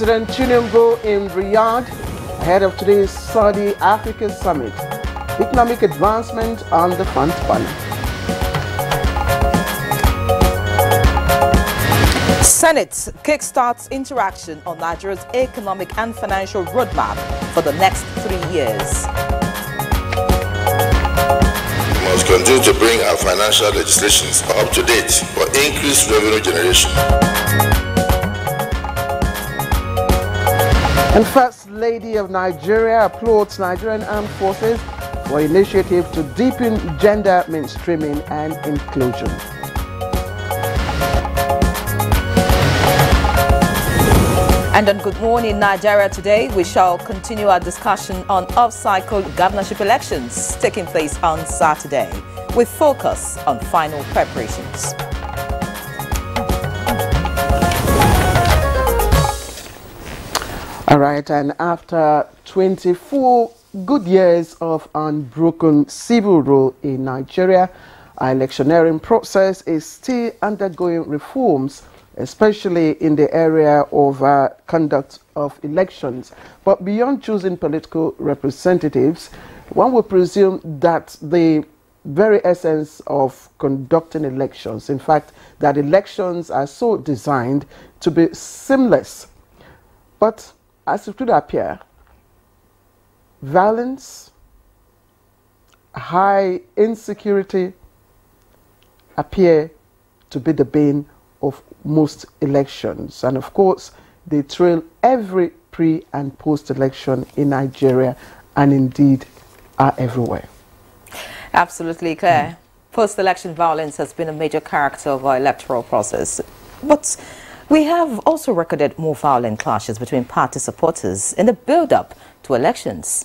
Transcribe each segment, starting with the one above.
President Tinubu in Riyadh ahead of today's Saudi Africa Summit. Economic advancement on the front burner. Senate kickstarts interaction on Nigeria's economic and financial roadmap for the next 3 years. We must continue to bring our financial legislations up to date for increased revenue generation. And First Lady of Nigeria applauds Nigerian Armed Forces for initiative to deepen gender mainstreaming and inclusion. And on Good Morning Nigeria today, we shall continue our discussion on off-cycle governorship elections taking place on Saturday, with focus on final preparations. All right, and after 24 good years of unbroken civil rule in Nigeria, our electioneering process is still undergoing reforms, especially in the area of conduct of elections. But beyond choosing political representatives, one would presume that the very essence of conducting elections, in fact, that elections are so designed to be seamless. But as it would appear, violence, high insecurity appear to be the bane of most elections. And of course, they trail every pre- and post-election in Nigeria, and indeed are everywhere. Absolutely, Claire. Post-election violence has been a major character of our electoral process. But we have also recorded more violent clashes between party supporters in the build-up to elections.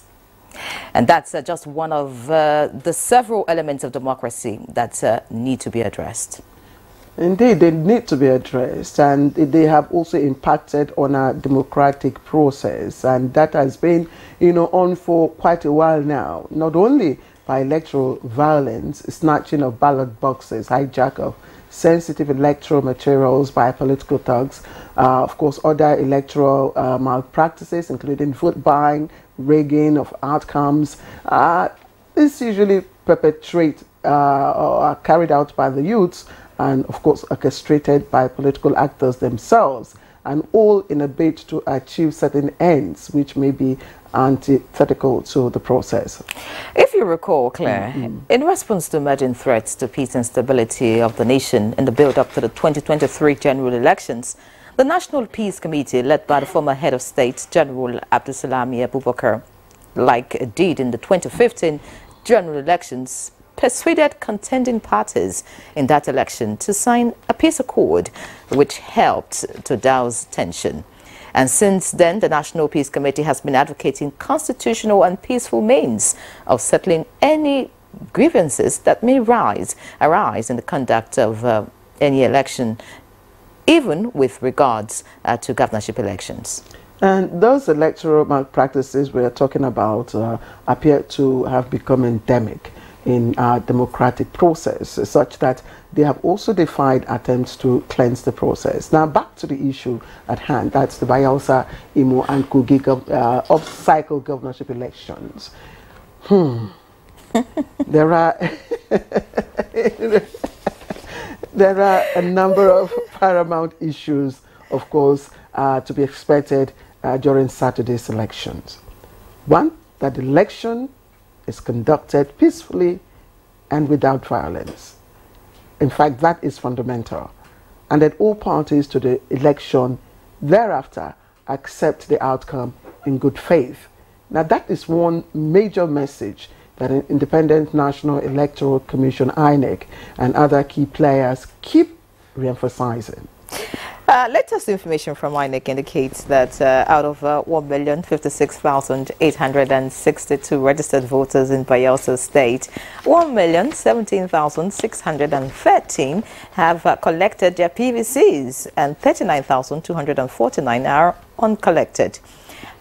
And that's just one of the several elements of democracy that need to be addressed. Indeed, they need to be addressed, and they have also impacted on our democratic process, and that has been, on for quite a while now. Not only by electoral violence, snatching of ballot boxes, hijack of sensitive electoral materials by political thugs, of course, other electoral malpractices, including vote buying, rigging of outcomes. This usually perpetrate or are carried out by the youths, and of course orchestrated by political actors themselves, and all in a bid to achieve certain ends which may be antithetical to the process. If you recall, Claire, in response to emerging threats to peace and stability of the nation in the build-up to the 2023 general elections, the National Peace Committee, led by the former head of state, General Abdulsalami Abubakar, like it did in the 2015 general elections, persuaded contending parties in that election to sign a peace accord which helped to douse tension. And since then, the National Peace Committee has been advocating constitutional and peaceful means of settling any grievances that may arise in the conduct of any election, even with regards to governorship elections. And those electoral malpractices we are talking about appear to have become endemic in our democratic process, such that they have also defied attempts to cleanse the process. Now, back to the issue at hand, that's the Bayelsa, Imo, and Kogi off-cycle governorship elections. There are there are a number of paramount issues, of course, to be expected during Saturday's elections. One, that the election is conducted peacefully and without violence. In fact, that is fundamental. And that all parties to the election thereafter accept the outcome in good faith. Now, that is one major message that an Independent National Electoral Commission, INEC, and other key players keep re-emphasizing. Latest information from INEC indicates that out of 1,056,862 registered voters in Bayelsa State, 1,017,613 have collected their PVCs and 39,249 are uncollected.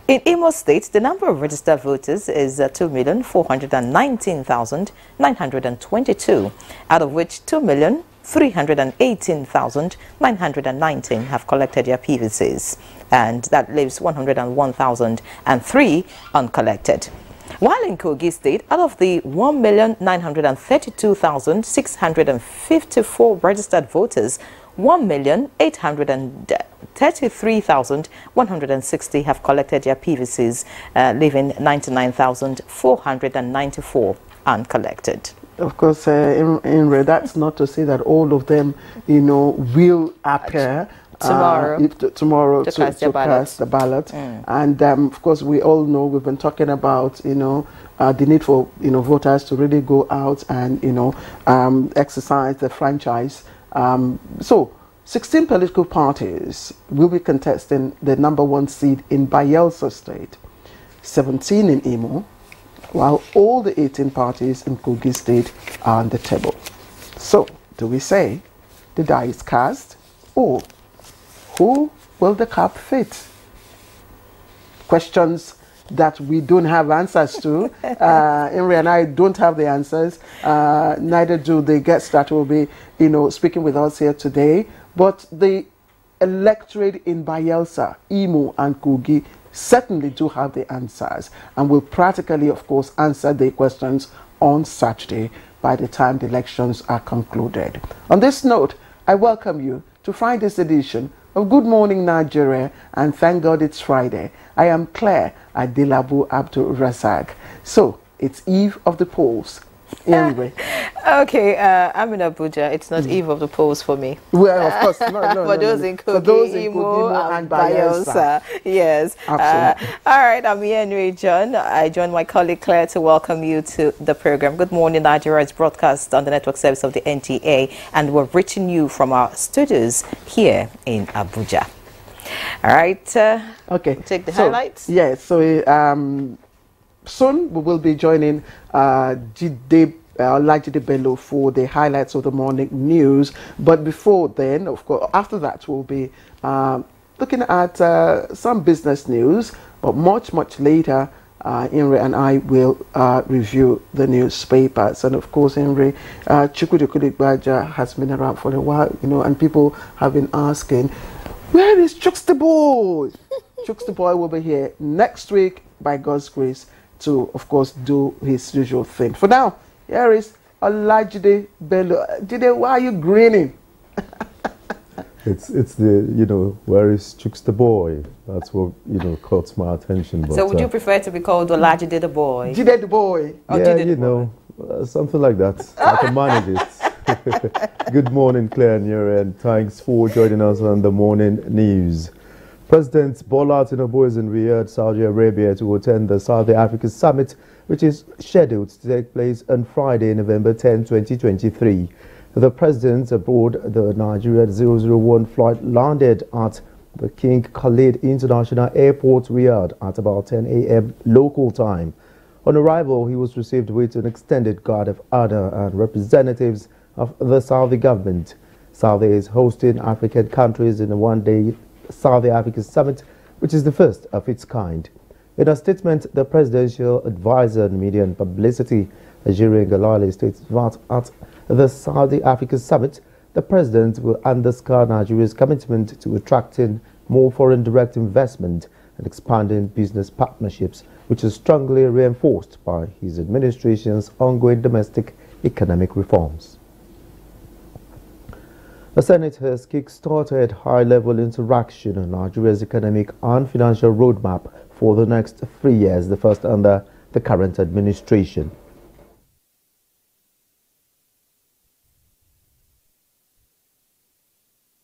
In Imo State, the number of registered voters is 2,419,922, out of which 2,000,000 318,919 have collected their PVCs, and that leaves 101,003 uncollected. While in Kogi State, out of the 1,932,654 registered voters, 1,833,160 have collected their PVCs, leaving 99,494 uncollected. Of course, that's not to say that all of them, will appear tomorrow to cast the ballot. And of course, we all know, we've been talking about, the need for, voters to really go out and, exercise the franchise. So 16 political parties will be contesting the #1 seat in Bayelsa State, 17 in Imo, while all the 18 parties in Kogi State are on the table. So, do we say the die is cast, or who will the cap fit? Questions that we don't have answers to. Imre and I don't have the answers. Neither do the guests that will be, speaking with us here today. But the electorate in Bayelsa, Imo, and Kogi certainly do have the answers, and will practically, of course, answer the questions on Saturday by the time the elections are concluded. On this note, I welcome you to Friday's edition of Good Morning Nigeria, and thank God it's Friday. I am Claire Adelabu Abdul Razak. So, it's eve of the polls. Anyway. Okay, I'm in Abuja. It's not eve of the polls for me. Well, of course, no. For those in Kogi, Imo, and Bayelsa. Yes. Absolutely. All right, I'm Henry John. I join my colleague Claire to welcome you to the program. Good Morning Nigeria is broadcast on the network service of the NTA, and we're reaching you from our studios here in Abuja. All right. Okay. Take the highlights. Yes. So, soon we will be joining Olajide Bello for the highlights of the morning news. But before then, of course, after that, we'll be looking at some business news. But much later, Imre and I will review the newspapers. And of course, Imre, Chukwudekuligbaja has been around for a while, and people have been asking, where is Chooks the Boy? Chooks the Boy will be here next week, by God's grace, to, of course, do his usual thing. For now, here is Olajide Bello. Jide, why are you grinning? It's the, where is Chooks the Boy? That's what, caught my attention. But, so would you prefer to be called Olajide the Boy? Jide the Boy. Oh, yeah, something like that. I can manage it. Good morning, Claire and Yuri, and thanks for joining us on the morning news. President Bola Tinubu is in Riyadh, Saudi Arabia, to attend the South Africa Summit, which is scheduled to take place on Friday, November 10, 2023. The president aboard the Nigerian 001 flight landed at the King Khalid International Airport, Riyadh, at about 10 a.m. local time. On arrival, he was received with an extended guard of honor and representatives of the Saudi government. Saudi is hosting African countries in a one-day South Africa Summit, which is the first of its kind. In a statement, the presidential advisor on media and publicity, Nigerian Galali, states that at the Saudi Africa Summit, the president will underscore Nigeria's commitment to attracting more foreign direct investment and expanding business partnerships, which is strongly reinforced by his administration's ongoing domestic economic reforms. The Senate has kick-started high-level interaction on Nigeria's economic and financial roadmap for the next 3 years, the first under the current administration.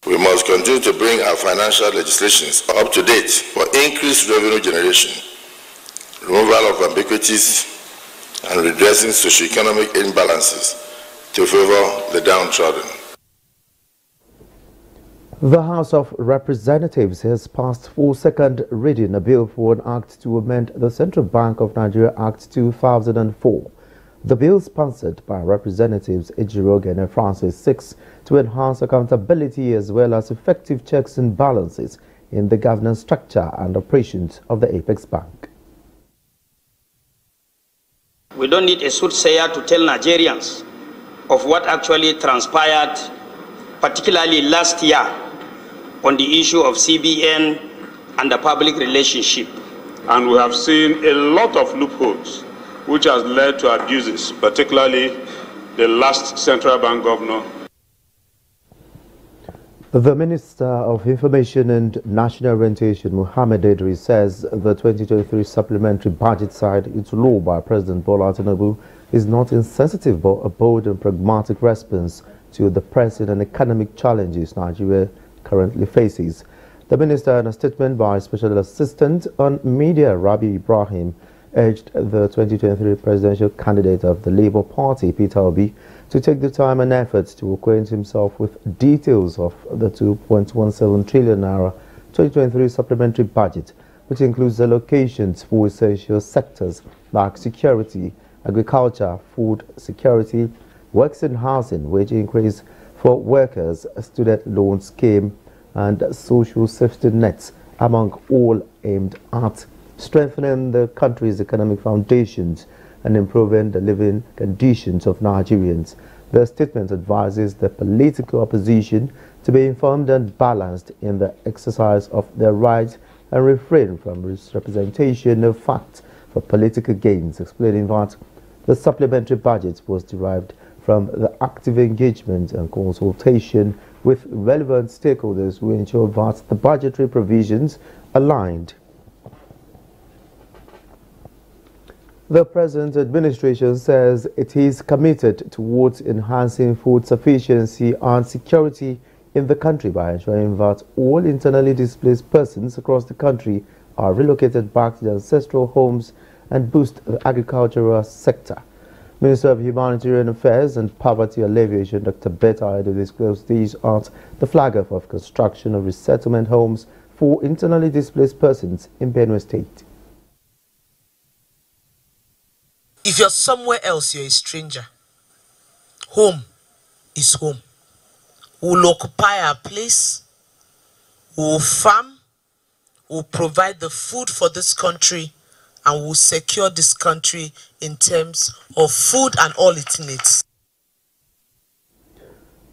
We must continue to bring our financial legislations up to date for increased revenue generation, removal of ambiguities, and redressing socio-economic imbalances to favor the downtrodden. The House of Representatives has passed for second reading a bill for an act to amend the Central Bank of Nigeria Act 2004. The bill, sponsored by Representatives Ejiro and Francis, seeks to enhance accountability as well as effective checks and balances in the governance structure and operations of the Apex Bank. We don't need a soothsayer to tell Nigerians of what actually transpired particularly last year on the issue of CBN and the public relationship. And we have seen a lot of loopholes, which has led to abuses, particularly the last central bank governor. The Minister of Information and National Orientation, Mohammed Idris, says the 2023 supplementary budget signed into law by President Bola Tinubu is not insensitive but a bold and pragmatic response to the pressing and economic challenges Nigeria currently faces. The minister, in a statement by Special Assistant on Media Rabi Ibrahim, urged the 2023 presidential candidate of the Labour Party, Peter Obi, to take the time and effort to acquaint himself with details of the 2.17 trillion naira 2023 supplementary budget, which includes allocations for essential sectors like security, agriculture, food security, works and housing, wage increase for workers, student loan scheme, and social safety nets, among all aimed at strengthening the country's economic foundations and improving the living conditions of Nigerians. The statement advises the political opposition to be informed and balanced in the exercise of their rights and refrain from misrepresentation of facts for political gains, explaining that the supplementary budget was derived from the active engagement and consultation with relevant stakeholders who ensured that the budgetary provisions aligned. The present administration says it is committed towards enhancing food sufficiency and security in the country by ensuring that all internally displaced persons across the country are relocated back to their ancestral homes and boost the agricultural sector. Minister of Humanitarian Affairs and Poverty Alleviation, Dr. Betta Edo, disclosed these at the flag-off of construction of resettlement homes for internally displaced persons in Benue State. If you're somewhere else, you're a stranger. Home is home. We'll occupy our place, we'll farm, we'll provide the food for this country, and we'll secure this country in terms of food and all it needs.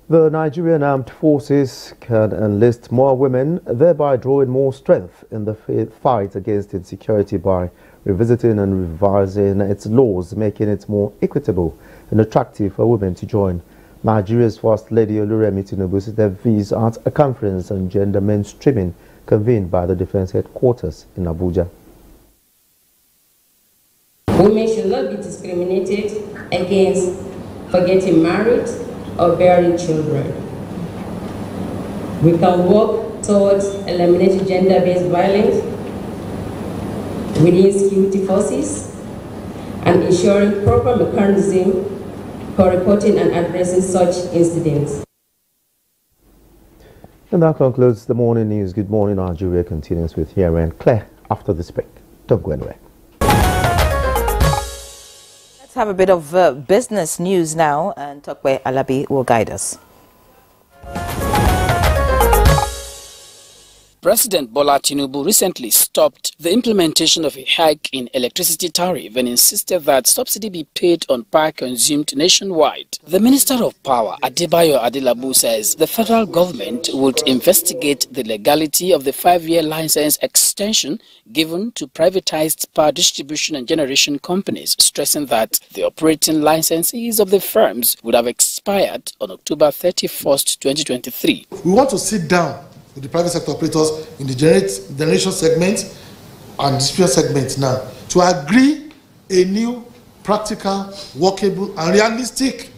The Nigerian Armed Forces can enlist more women, thereby drawing more strength in the fight against insecurity by revisiting and revising its laws, making it more equitable and attractive for women to join. Nigeria's First Lady Oluremi Tinubu said these at a conference on gender mainstreaming convened by the Defense Headquarters in Abuja. Women should not be discriminated against for getting married or bearing children. We can work towards eliminating gender-based violence within security forces and ensuring proper mechanism for reporting and addressing such incidents. And that concludes the morning news. Good morning, Nigeria continues with here and Claire after this break. Don't go anywhere. Let's have a bit of business news now, and Tokwe Alabi will guide us. President Bola Tinubu recently stopped the implementation of a hike in electricity tariff and insisted that subsidy be paid on power consumed nationwide. The Minister of Power, Adebayo Adelabu, says the federal government would investigate the legality of the 5-year license extension given to privatized power distribution and generation companies, stressing that the operating licenses of the firms would have expired on October 31st, 2023. We want to sit down with the private sector operators in the generation segment and distribution segment now to agree a new, practical, workable and realistic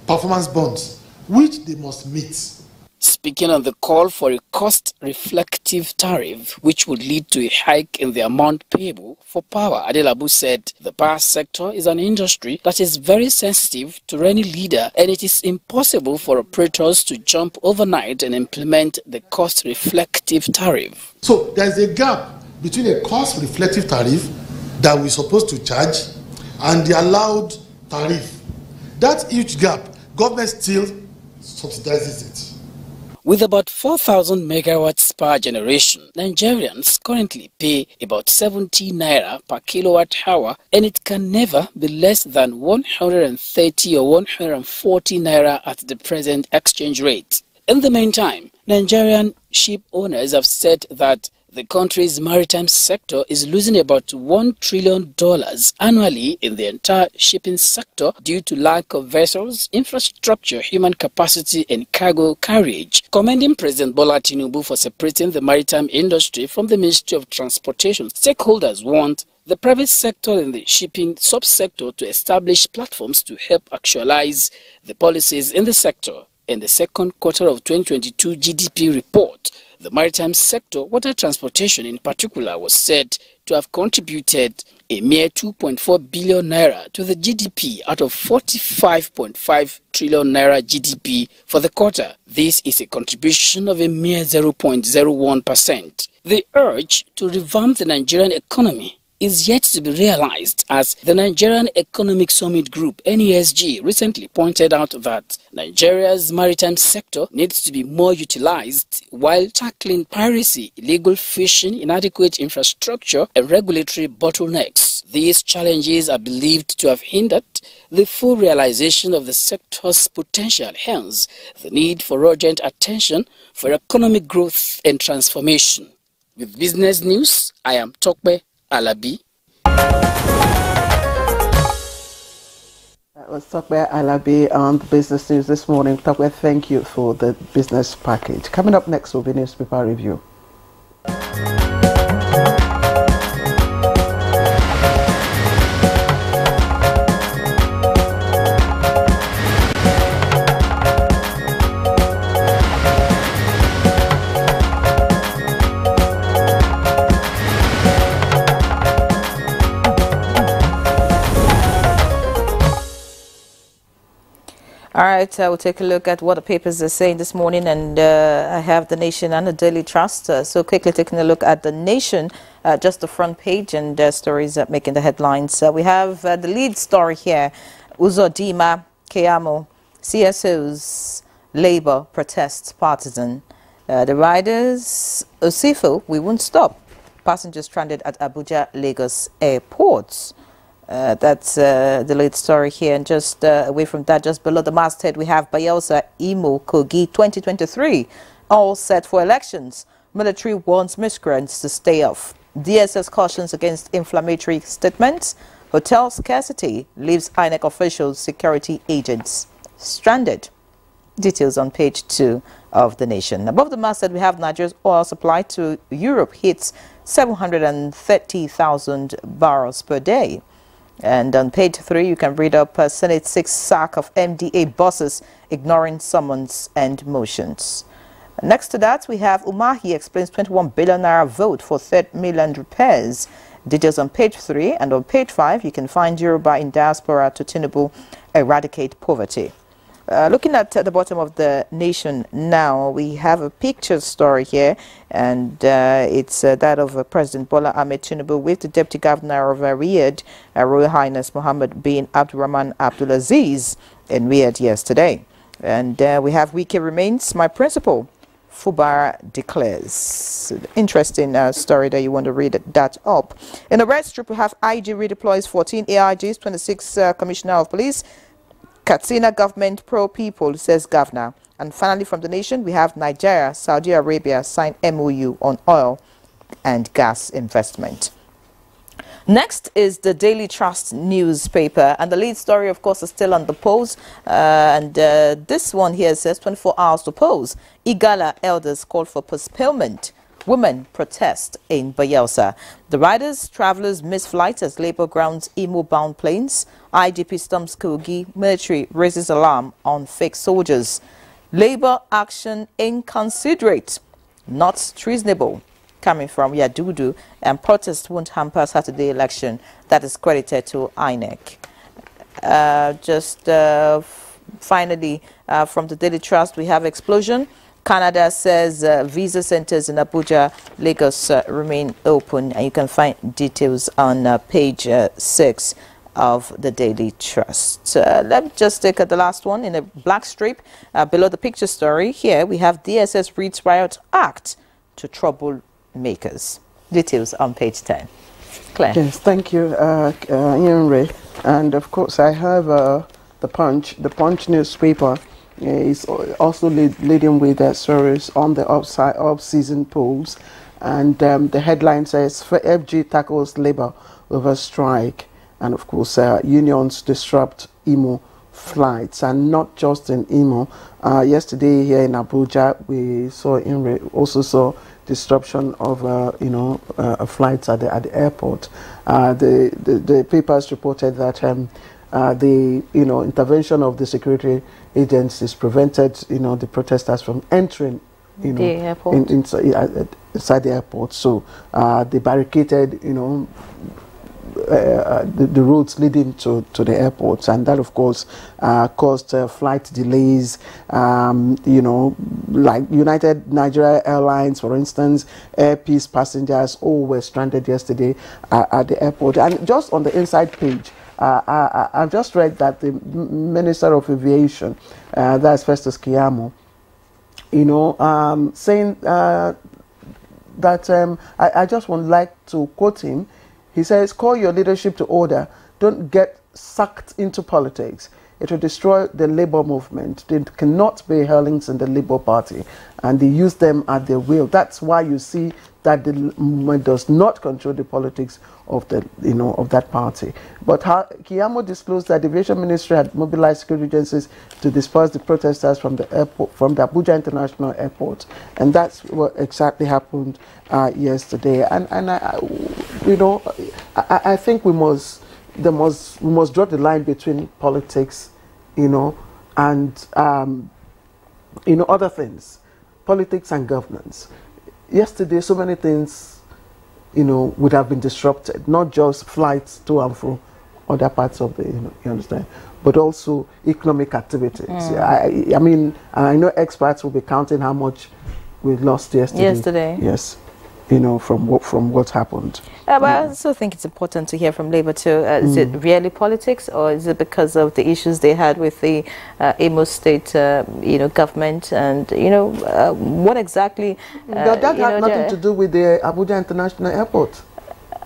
performance bonds, which they must meet. Speaking on the call for a cost-reflective tariff, which would lead to a hike in the amount payable for power, Adelabu said the power sector is an industry that is very sensitive to any leader, and it is impossible for operators to jump overnight and implement the cost-reflective tariff. So there is a gap between a cost-reflective tariff that we're supposed to charge and the allowed tariff. That huge gap, government still subsidizes it. With about 4,000 megawatts power generation, Nigerians currently pay about 70 naira per kilowatt hour, and it can never be less than 130 or 140 naira at the present exchange rate. In the meantime, Nigerian ship owners have said that the country's maritime sector is losing about $1 trillion annually in the entire shipping sector due to lack of vessels, infrastructure, human capacity and cargo carriage. Commending President Bola Tinubu for separating the maritime industry from the Ministry of Transportation, stakeholders want the private sector in the shipping subsector to establish platforms to help actualize the policies in the sector. In the second quarter of 2022 GDP report, the maritime sector, water transportation in particular, was said to have contributed a mere 2.4 billion naira to the GDP out of 45.5 trillion naira GDP for the quarter. This is a contribution of a mere 0.01%. The urge to revamp the Nigerian economy is yet to be realized, as the Nigerian Economic Summit Group, NESG, recently pointed out that Nigeria's maritime sector needs to be more utilized while tackling piracy, illegal fishing, inadequate infrastructure, and regulatory bottlenecks. These challenges are believed to have hindered the full realization of the sector's potential, hence the need for urgent attention for economic growth and transformation. With business news, I am Tokbe Alabi. That was Tokbe Alabi on the business news this morning. Tokbe, thank you for the business package. Coming up next will be newspaper review. All right, we'll take a look at what the papers are saying this morning, and I have The Nation and the Daily Trust. So quickly taking a look at The Nation, just the front page and stories making the headlines. We have the lead story here, Uzodinma Keyamo, CSO's Labour protests partisan. The riders, Osifo, we won't stop. Passengers stranded at Abuja, Lagos airports. That's the lead story here, and just away from that, just below the masthead, we have Bayelsa, Imo, Kogi 2023, all set for elections. Military warns miscreants to stay off. DSS cautions against inflammatory statements. Hotel scarcity leaves INEC officials, security agents stranded. Details on page 2 of The Nation. Above the masthead, we have Nigeria's oil supply to Europe hits 730,000 barrels per day. And on page 3, you can read up Senate 6 sack of MDA bosses ignoring summons and motions. Next to that, we have Umahi explains 21 billion naira vote for third million repairs. Details on page 3, and on page 5, you can find Yoruba in diaspora to Tinubu eradicate poverty. Looking at the bottom of The Nation now, we have a picture story here, and it's that of President Bola Ahmed Tinubu with the Deputy Governor of Riyadh, Royal Highness Mohammed bin Abdurrahman Abdulaziz, in Riyadh yesterday. And we have Wike remains my principal, Fubara declares. Interesting story that you want to read that up. In the red strip, we have IG redeploys 14 AIGs, 26 Commissioner of Police. Katsina government pro-people, says governor. And finally from The Nation, we have Nigeria, Saudi Arabia sign MOU on oil and gas investment. Next is the Daily Trust newspaper, and the lead story, of course, is still on the polls. This one here says 24 hours to polls. Igala elders call for postponement. Women protest in Bayelsa. The riders, travelers miss flights as Labour grounds Imo-bound planes. IGP storms Kogi. Military raises alarm on fake soldiers. Labour action inconsiderate, not treasonable. Coming from Yadudu, and protest won't hamper Saturday election. That is credited to INEC. Finally, from the Daily Trust, we have explosion. Canada says visa centers in Abuja, Lagos remain open, and you can find details on page 6 of the Daily Trust. Let me just take the last one in a black strip below the picture story. Here we have DSS reads Riot Act to troublemakers. Details on page 10. Claire. Yes, thank you, Ian Ray. And of course, I have the Punch newspaper. is also leading with stories on the off-season polls. And the headline says, FG tackles labor over strike. And of course, unions disrupt Imo flights, and not just in Imo. Yesterday here in Abuja, we also saw disruption of flights at the airport. The papers reported that the intervention of the security agencies prevented the protesters from entering the airport. Inside the airport. So they barricaded the roads leading to the airports, and that of course caused flight delays. Like Nigerian Airlines, for instance, Air Peace passengers all were stranded yesterday at the airport. And just on the inside page, I've just read that the Minister of Aviation, that's Festus Keyamo, saying that I just would like to quote him. He says, call your leadership to order. Don't get sucked into politics. It will destroy the labor movement. They cannot be hirelings in the Labour Party, and they use them at their will. That's why you see that the movement does not control the politics of the of that party. But Keyamo disclosed that the Aviation Ministry had mobilized security agencies to disperse the protesters from the airport, from the Abuja International Airport, and that's what exactly happened yesterday. And I think we must draw the line between politics, and other things, politics and governance. Yesterday, so many things, would have been disrupted, not just flights to and from other parts of the, you understand, but also economic activities. I mean, I know experts will be counting how much we lost yesterday. Yes. From what happened. But I also think it's important to hear from Labour too. Is it really politics, or is it because of the issues they had with the Imo State, government, and what exactly? That had nothing to do with the Abuja International Airport.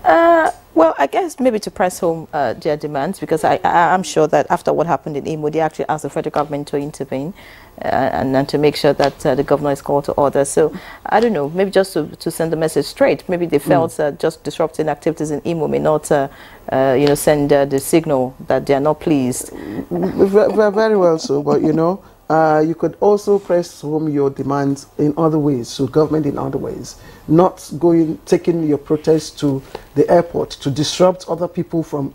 Well, I guess maybe to press home their demands, because I'm sure that after what happened in Imo, they actually asked the federal government to intervene and to make sure that the governor is called to order. So I don't know, maybe just to send the message straight. Maybe they felt just disrupting activities in Imo may not, send the signal that they are not pleased. Very well so, but you could also press home your demands in other ways, so government in other ways, not taking your protest to the airport to disrupt other people from,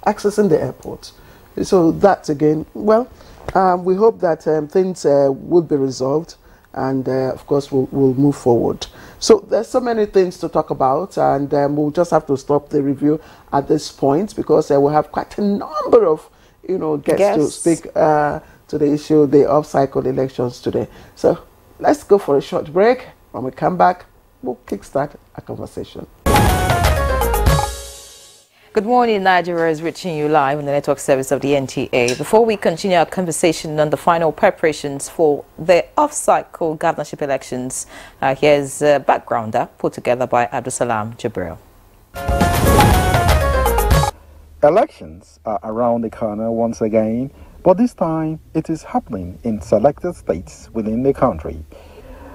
accessing the airport. So that again, well, we hope that things will be resolved, and of course we'll move forward. So there's so many things to talk about, and we'll just have to stop the review at this point, because we'll have quite a number of, guests to speak to the issue, the off-cycle elections today. So let's go for a short break. When we come back, we'll kickstart a conversation. Good morning, Nigeria is reaching you live on the network service of the NTA. Before we continue our conversation on the final preparations for the off-cycle governorship elections, here's a backgrounder put together by Abdusalam Jabril. Elections are around the corner once again, but this time it is happening in selected states within the country.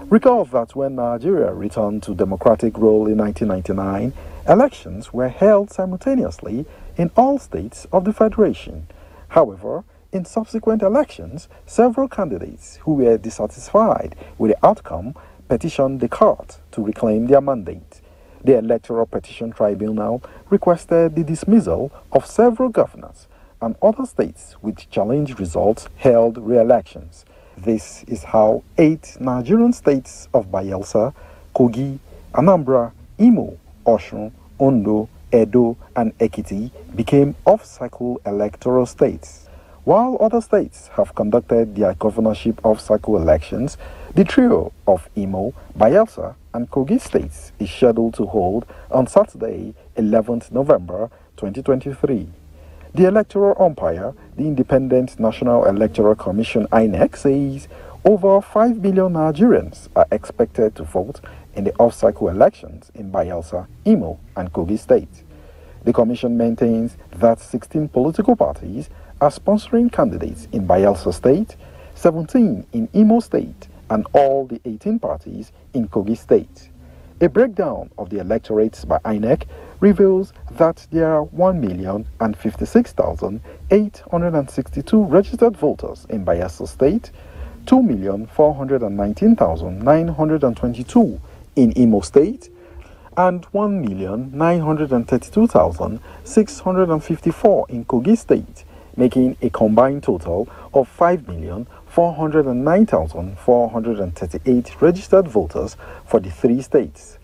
Recall that when Nigeria returned to democratic rule in 1999, elections were held simultaneously in all states of the Federation. However, in subsequent elections, several candidates who were dissatisfied with the outcome petitioned the court to reclaim their mandate. The Electoral Petition Tribunal requested the dismissal of several governors, and other states with challenge results held re-elections. This is how 8 Nigerian states of Bayelsa, Kogi, Anambra, Imo, Osun, Ondo, Edo, and Ekiti became off-cycle electoral states. While other states have conducted their governorship off-cycle elections, the trio of Imo, Bayelsa, and Kogi states is scheduled to hold on Saturday, 11th November 2023. The electoral umpire, the Independent National Electoral Commission (INEC), says over 5 million Nigerians are expected to vote in the off-cycle elections in Bayelsa, Imo, and Kogi states. The commission maintains that 16 political parties are sponsoring candidates in Bayelsa State, 17 in Imo State, and all the 18 parties in Kogi State. A breakdown of the electorates by INEC reveals that there are 1,056,862 registered voters in Bayelsa State, 2,419,922 in Imo State, and 1,932,654 in Kogi State, making a combined total of 5,409,438 registered voters for the three states.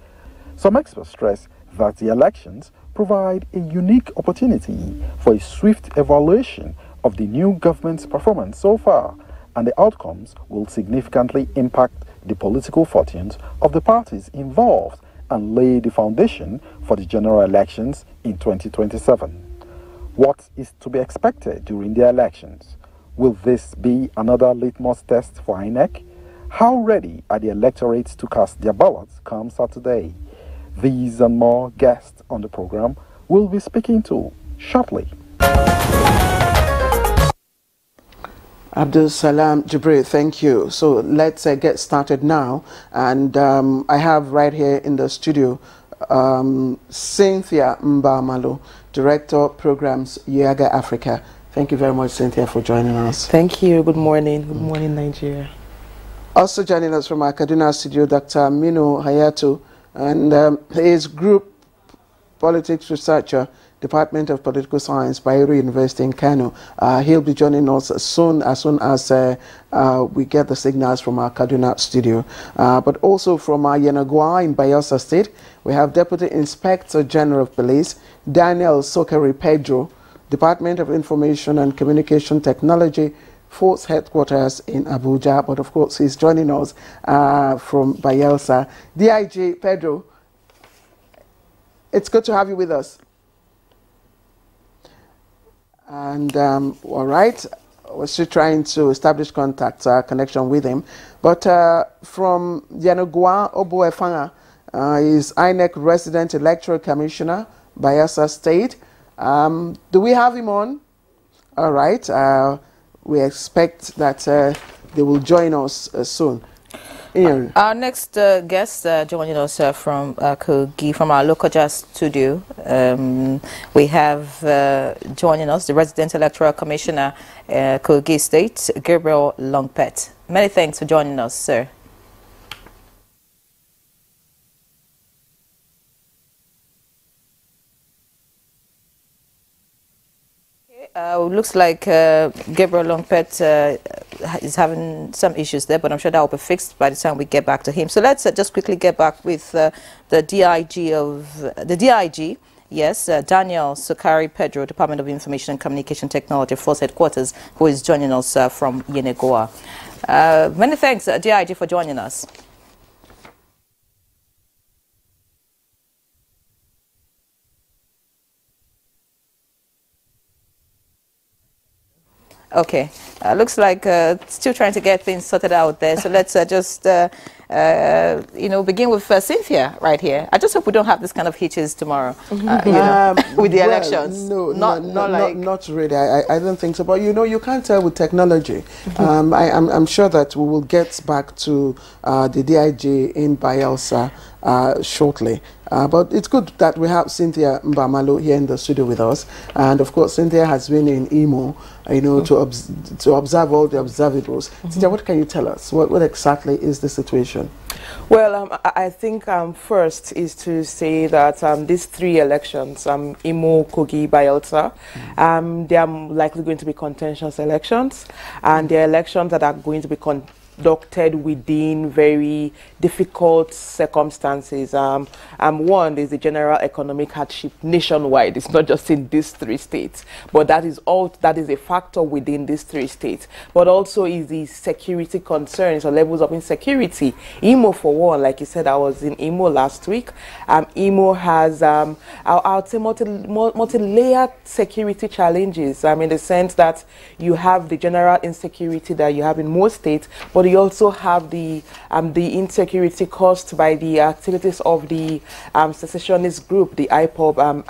Some experts stress that the elections provide a unique opportunity for a swift evaluation of the new government's performance so far, and the outcomes will significantly impact the political fortunes of the parties involved and lay the foundation for the general elections in 2027. What is to be expected during the elections? Will this be another litmus test for INEC? How ready are the electorates to cast their ballots come Saturday? These and more guests on the program will be speaking to shortly. Abdul Salam Jibril, thank you. So let's get started now. And I have right here in the studio Cynthia Mbamalo, Director Programs, Yaga Africa. Thank you very much, Cynthia, for joining us. Thank you. Good morning. Good morning, Nigeria. Also joining us from our Kaduna studio, Dr. Mino Hayato, and he is Group Politics Researcher, Department of Political Science, Bayero University in Kano. He'll be joining us as soon as we get the signals from our Kaduna studio. But also from our Yenagoa in Bayelsa State, we have Deputy Inspector General of Police, Daniel Sokari Pedro, Department of Information and Communication Technology, Force Headquarters in Abuja. But of course, he's joining us from Bayelsa. DIG Pedro, it's good to have you with us. And all right, we're still trying to establish connection with him. But from Yanagua Obuefanga, is INEC Resident Electoral Commissioner, Bayelsa State. Do we have him on? All right, we expect that they will join us soon. Our next guest joining us from Kogi, from our local jazz studio. We have joining us the Resident Electoral Commissioner, Kogi State, Gabriel Longpet. Many thanks for joining us, sir. Looks like Gabriel Longpet is having some issues there, but I'm sure that will be fixed by the time we get back to him. So let's just quickly get back with the DIG. Yes, Daniel Sokari Pedro, Department of Information and Communication Technology, Force Headquarters, who is joining us from Yenagoa. Many thanks, DIG, for joining us. Okay, looks like still trying to get things sorted out there. So let's just, begin with Cynthia right here. I just hope we don't have this kind of hitches tomorrow, with the elections. No, not really. I don't think so. But you can't tell with technology. I'm sure that we will get back to the DIG in Bayelsa shortly. But it's good that we have Cynthia Mbamalo here in the studio with us. And of course, Cynthia has been in Imo, to observe all the observables. Cynthia, what can you tell us? What exactly is the situation? Well, I think first is to say that these three elections, Imo, Kogi, Bayelsa, they are likely going to be contentious elections, and they're elections that are going to be conducted within very difficult circumstances. One is the general economic hardship nationwide. It's not just in these three states, but that is a factor within these three states. But also is the security concerns or levels of insecurity. Imo, for one, like you said, I was in Imo last week. Imo has I would say multi-layered security challenges. In the sense that you have the general insecurity that you have in most states, but but you also have the insecurity caused by the activities of the secessionist group, the IPOB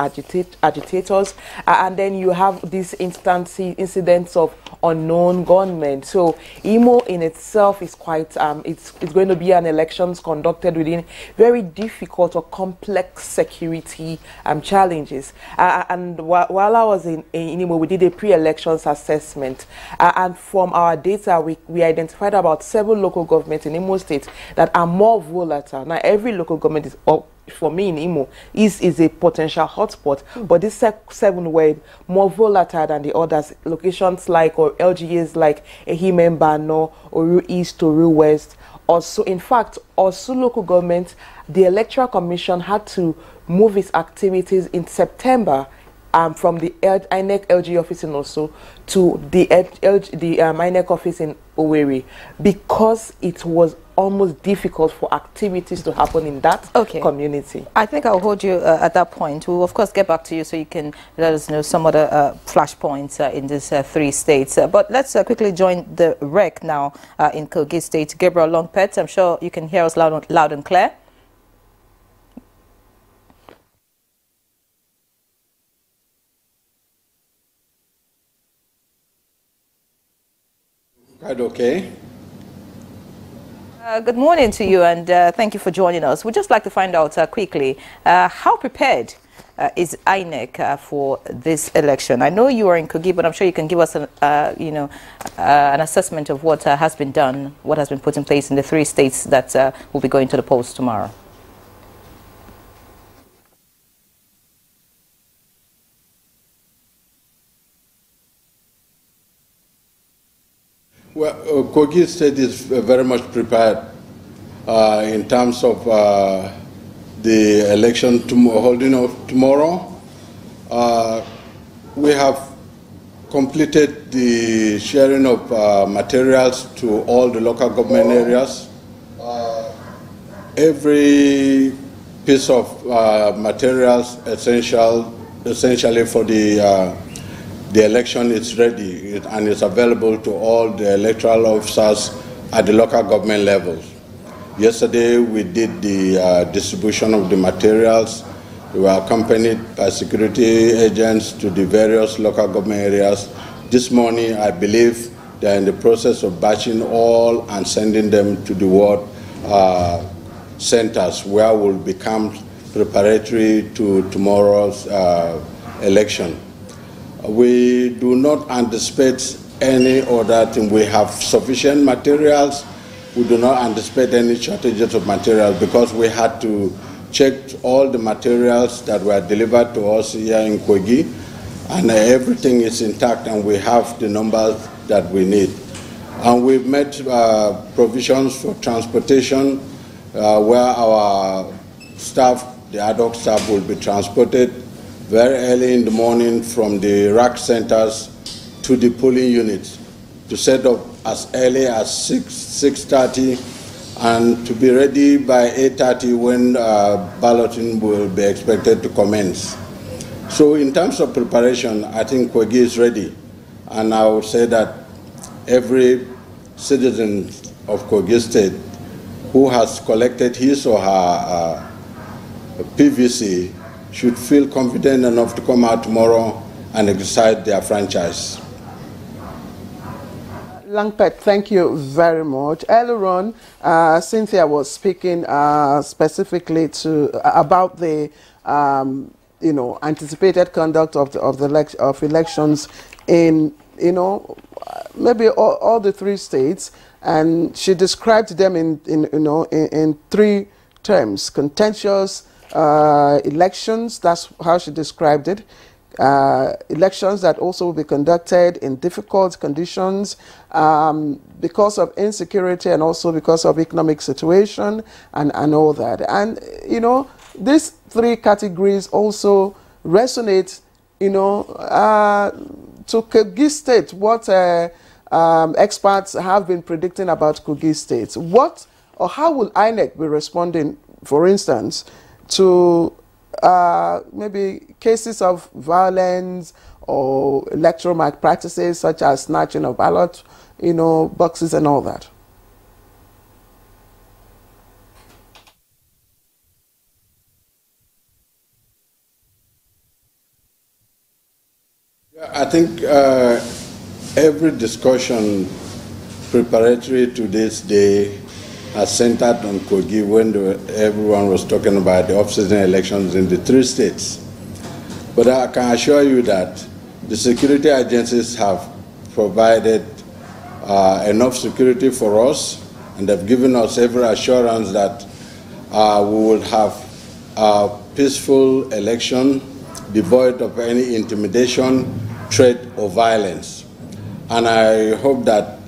agitators, and then you have these incidents of unknown gunmen. So Imo in itself is quite it's going to be an elections conducted within very difficult or complex security challenges. And while I was in Imo, we did a pre-elections assessment, and from our data we identified about 7 local governments in Imo State that are more volatile. Now every local government is for me in Imo is a potential hotspot, but these 7 were more volatile than the others. Locations like, or LGAs like Ehime, Bano, Oru East, Oru West. Also, in fact, also local government, the Electoral Commission had to move its activities in September from the INEC LG office in Osu to the INEC office in Owerri, because it was almost difficult for activities to happen in that community. I think I'll hold you at that point. We'll of course get back to you so you can let us know some other flashpoints in these 3 states. But let's quickly join the wreck now in Kogi State. Gabriel Longpet, I'm sure you can hear us loud and clear. Quite okay. Good morning to you, and thank you for joining us. We'd just like to find out quickly, how prepared is INEC for this election? I know you are in Kogi, but I'm sure you can give us an assessment of what has been done, what has been put in place in the 3 states that will be going to the polls tomorrow. Well, Kogi State is very much prepared in terms of the election holding tomorrow. We have completed the sharing of materials to all the local government areas. Every piece of materials essentially for the election is ready and is available to all the electoral officers at the local government levels. Yesterday we did the distribution of the materials. We were accompanied by security agents to the various local government areas. This morning I believe they are in the process of batching all and sending them to the ward centers where will become preparatory to tomorrow's election. We do not anticipate any other thing. We have sufficient materials. We do not anticipate any shortages of materials because we had to check all the materials that were delivered to us here in Kogi, and everything is intact and we have the numbers that we need. And we've made provisions for transportation where our staff, the ad hoc staff, will be transported very early in the morning from the rack centers to the polling units to set up as early as 6:30 and to be ready by 8:30 when balloting will be expected to commence. So in terms of preparation, I think Kogi is ready, and I would say that every citizen of Kogi State who has collected his or her PVC should feel confident enough to come out tomorrow and exercise their franchise. Langpet, thank you very much. Earlier on, Cynthia was speaking specifically about the anticipated conduct of elections in maybe all the 3 states, and she described them in 3 terms: contentious elections. That's how she described it. Elections that also will be conducted in difficult conditions because of insecurity and also because of economic situation and all that. And these 3 categories also resonate to Kogi State, what experts have been predicting about Kogi State. What or how will INEC be responding, for instance, to maybe cases of violence or electoral malpractices such as snatching of ballot, boxes and all that? I think every discussion preparatory to this day has centered on Kogi when everyone was talking about the off-season elections in the 3 states. But I can assure you that the security agencies have provided enough security for us, and have given us every assurance that we will have a peaceful election devoid of any intimidation, threat, or violence. And I hope that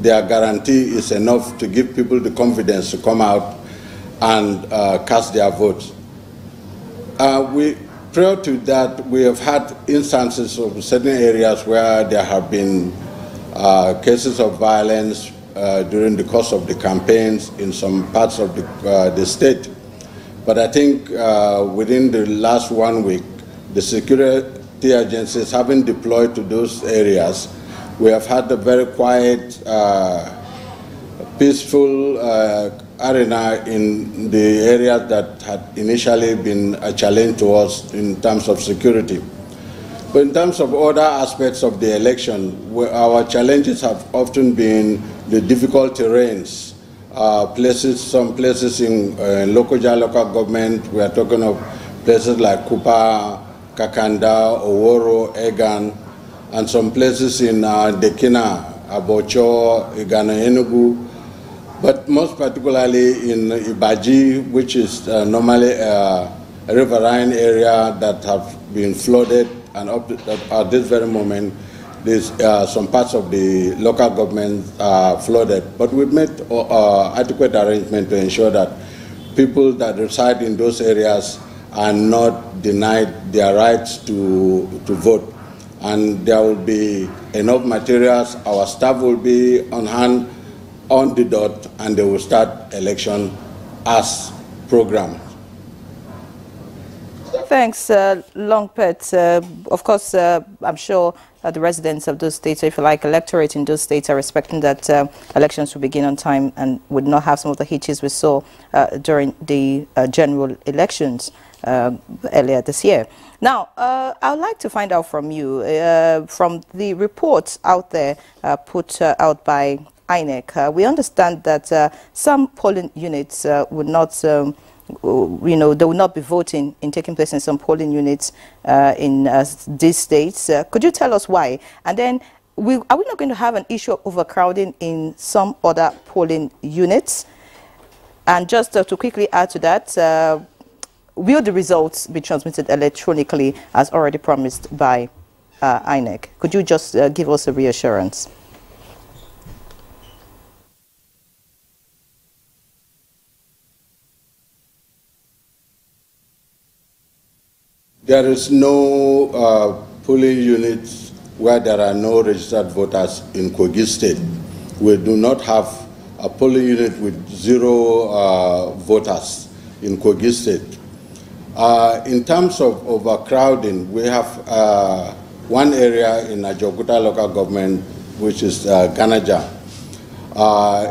their guarantee is enough to give people the confidence to come out and cast their votes. Prior to that, we have had instances of certain areas where there have been cases of violence during the course of the campaigns in some parts of the state. But I think within the last 1 week, the security agencies having deployed to those areas, we have had a very quiet, peaceful arena in the areas that had initially been a challenge to us in terms of security. But in terms of other aspects of the election, our challenges have often been the difficult terrains. Some places in local government, we are talking of places like Kupa, Kakanda, Oworo, Egan, and some places in Dekina, Abocho, Igana, Enugu, but most particularly in Ibaji, which is normally a riverine area that have been flooded, and at this very moment, there's some parts of the local government are flooded. But we've made adequate arrangement to ensure that people that reside in those areas are not denied their rights to vote. And there will be enough materials, our staff will be on hand, on the dot, and they will start election as programmed. Thanks, Longpet. Of course, I'm sure the residents of those states, if you like, electorate in those states, are expecting that elections will begin on time and would not have some of the hitches we saw during the general elections earlier this year. Now, I would like to find out from you, from the reports out there put out by INEC, we understand that some polling units would not, they will not be voting in taking place in some polling units in these states. Could you tell us why? And then, are we not going to have an issue of overcrowding in some other polling units? And just to quickly add to that, will the results be transmitted electronically as already promised by INEC? Could you just give us a reassurance? There is no polling units where there are no registered voters in Kogi State. We do not have a polling unit with 0 voters in Kogi State. In terms of overcrowding, we have one area in Ajokuta local government, which is Ganaja.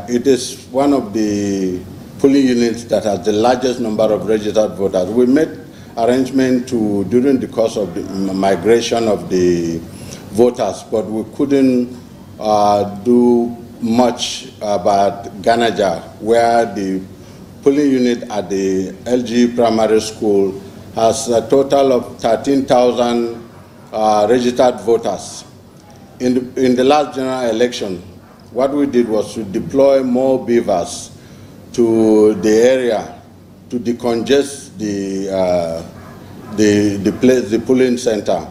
It is one of the polling units that has the largest number of registered voters. We made arrangement to, during the course of the migration of the voters, but we couldn't do much about Ganaja, where the polling unit at the LG primary school has a total of 13,000 registered voters. In the last general election, what we did was to deploy more beavers to the area to decongest the polling center.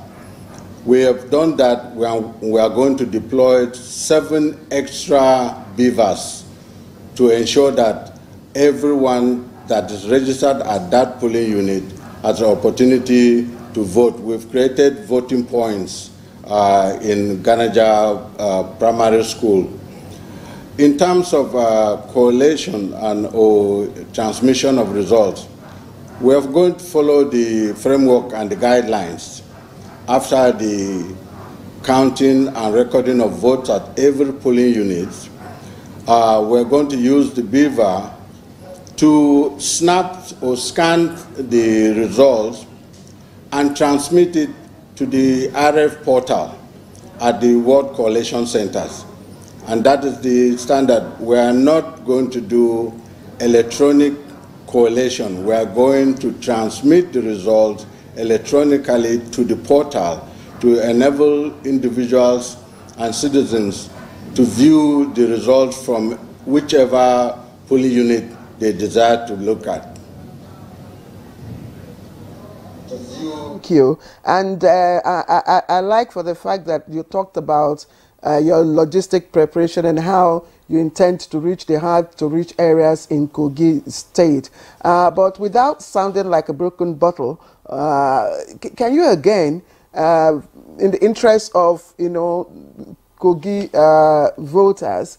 We have done that. We are going to deploy 7 extra beavers to ensure that everyone that is registered at that polling unit has the opportunity to vote. We've created voting points in Ganaja primary school. In terms of correlation or transmission of results, we are going to follow the framework and the guidelines. After the counting and recording of votes at every polling unit, we're going to use the beaver to snap or scan the results and transmit it to the RF portal at the World Coalition Centers. And that is the standard. We are not going to do electronic collation. We are going to transmit the results electronically to the portal to enable individuals and citizens to view the results from whichever polling unit they desire to look at. Thank you. And I like for the fact that you talked about your logistic preparation and how you intend to reach the hard-to-reach areas in Kogi State. But without sounding like a broken bottle, can you again, in the interest of, Kogi voters,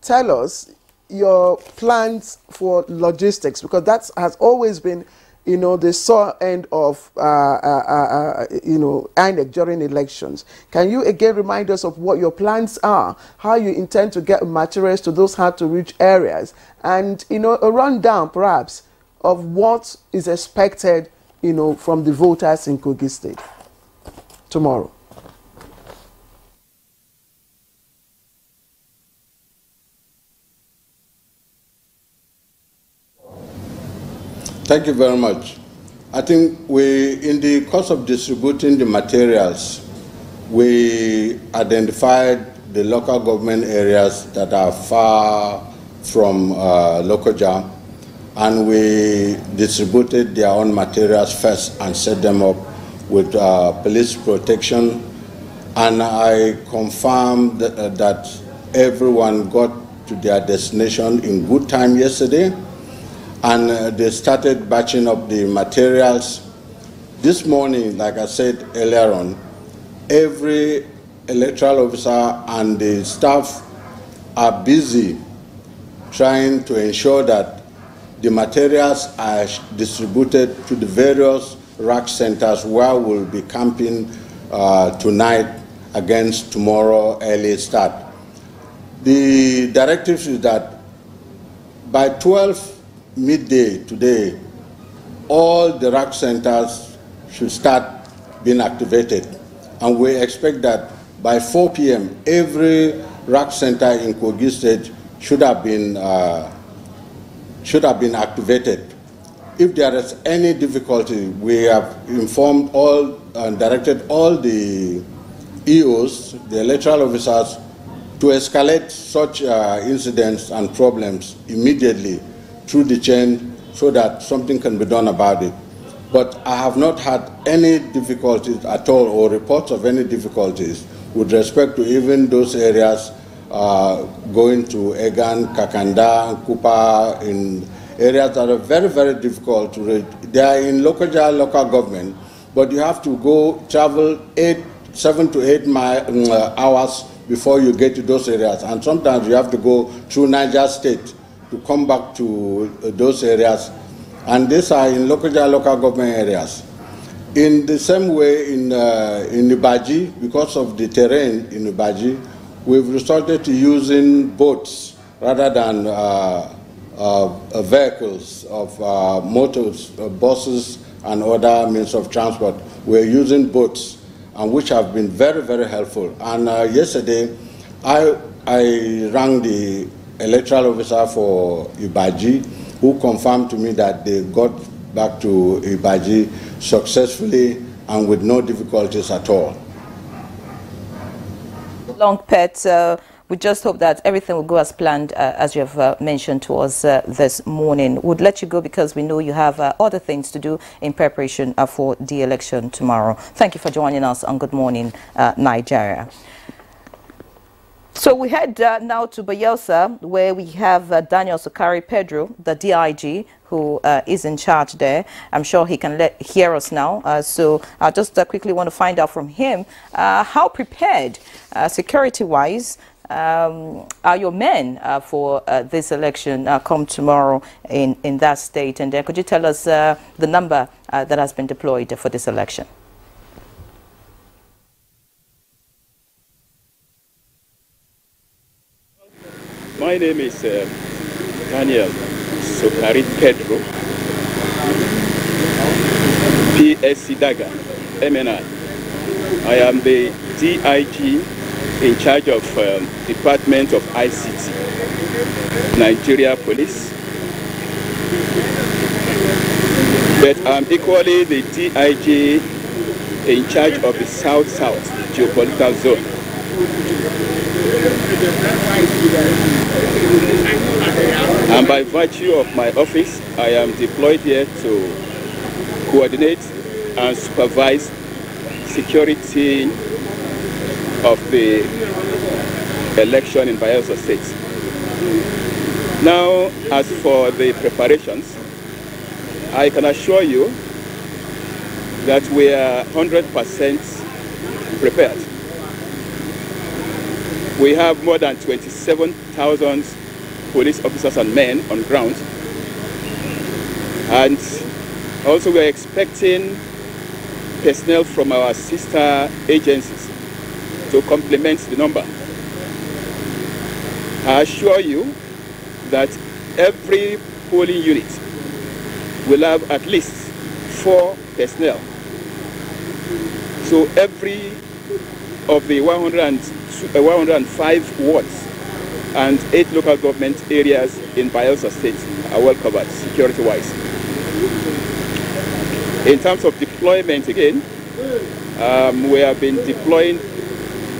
tell us your plans for logistics? Because that has always been the sore end of, INEC during elections. Can you again remind us of what your plans are, how you intend to get materials to those hard-to-reach areas, and, a rundown, perhaps, of what is expected, from the voters in Kogi State tomorrow? Thank you very much. I think in the course of distributing the materials, we identified the local government areas that are far from Lokoja, and we distributed their own materials first and set them up with police protection. And I confirmed that everyone got to their destination in good time yesterday. And they started batching up the materials. This morning, like I said earlier on, every electoral officer and the staff are busy trying to ensure that the materials are distributed to the various rack centers where we'll be camping tonight against tomorrow early start. The directive is that by 12 midday today, all the rack centers should start being activated. And we expect that by 4 p.m., every rack center in Kogi State should have been activated. If there is any difficulty, we have informed all and directed all the EOs, the electoral officers, to escalate such incidents and problems immediately through the chain so that something can be done about it. But I have not had any difficulties at all or reports of any difficulties with respect to even those areas going to Egan, Kakanda, Kupa, in areas that are very, very difficult to reach. They are in local government, but you have to travel 7 to 8 hours before you get to those areas. And sometimes you have to go through Niger State to come back to those areas, and these are in local government areas. In the same way, in Ibaji, because of the terrain in Ibaji, we've resorted to using boats rather than vehicles of motors, buses, and other means of transport. We're using boats, and which have been very, very helpful. And yesterday, I rang the electoral officer for Ibaji, who confirmed to me that they got back to Ibaji successfully and with no difficulties at all. Long Pet, we just hope that everything will go as planned, as you have mentioned to us this morning. We'll let you go because we know you have other things to do in preparation for the election tomorrow. Thank you for joining us on Good Morning Nigeria. So we head now to Bayelsa, where we have Daniel Sukari Pedro, the DIG, who is in charge there. I'm sure he can hear us now. So I just quickly want to find out from him how prepared, security-wise, are your men for this election come tomorrow in that state? And could you tell us the number that has been deployed for this election? My name is Daniel Sukari Pedro, PSC Daga, MNI. I am the DIG in charge of Department of ICT, Nigeria Police. But I'm equally the DIG in charge of the South-South geopolitical zone. And by virtue of my office, I am deployed here to coordinate and supervise security of the election in Bayelsa State. Now, as for the preparations, I can assure you that we are 100% prepared. We have more than 27,000 police officers and men on ground. And also we are expecting personnel from our sister agencies to complement the number. I assure you that every polling unit will have at least 4 personnel. So every of the 105 wards and 8 local government areas in Bayelsa State are well covered security-wise. In terms of deployment again, we have been deploying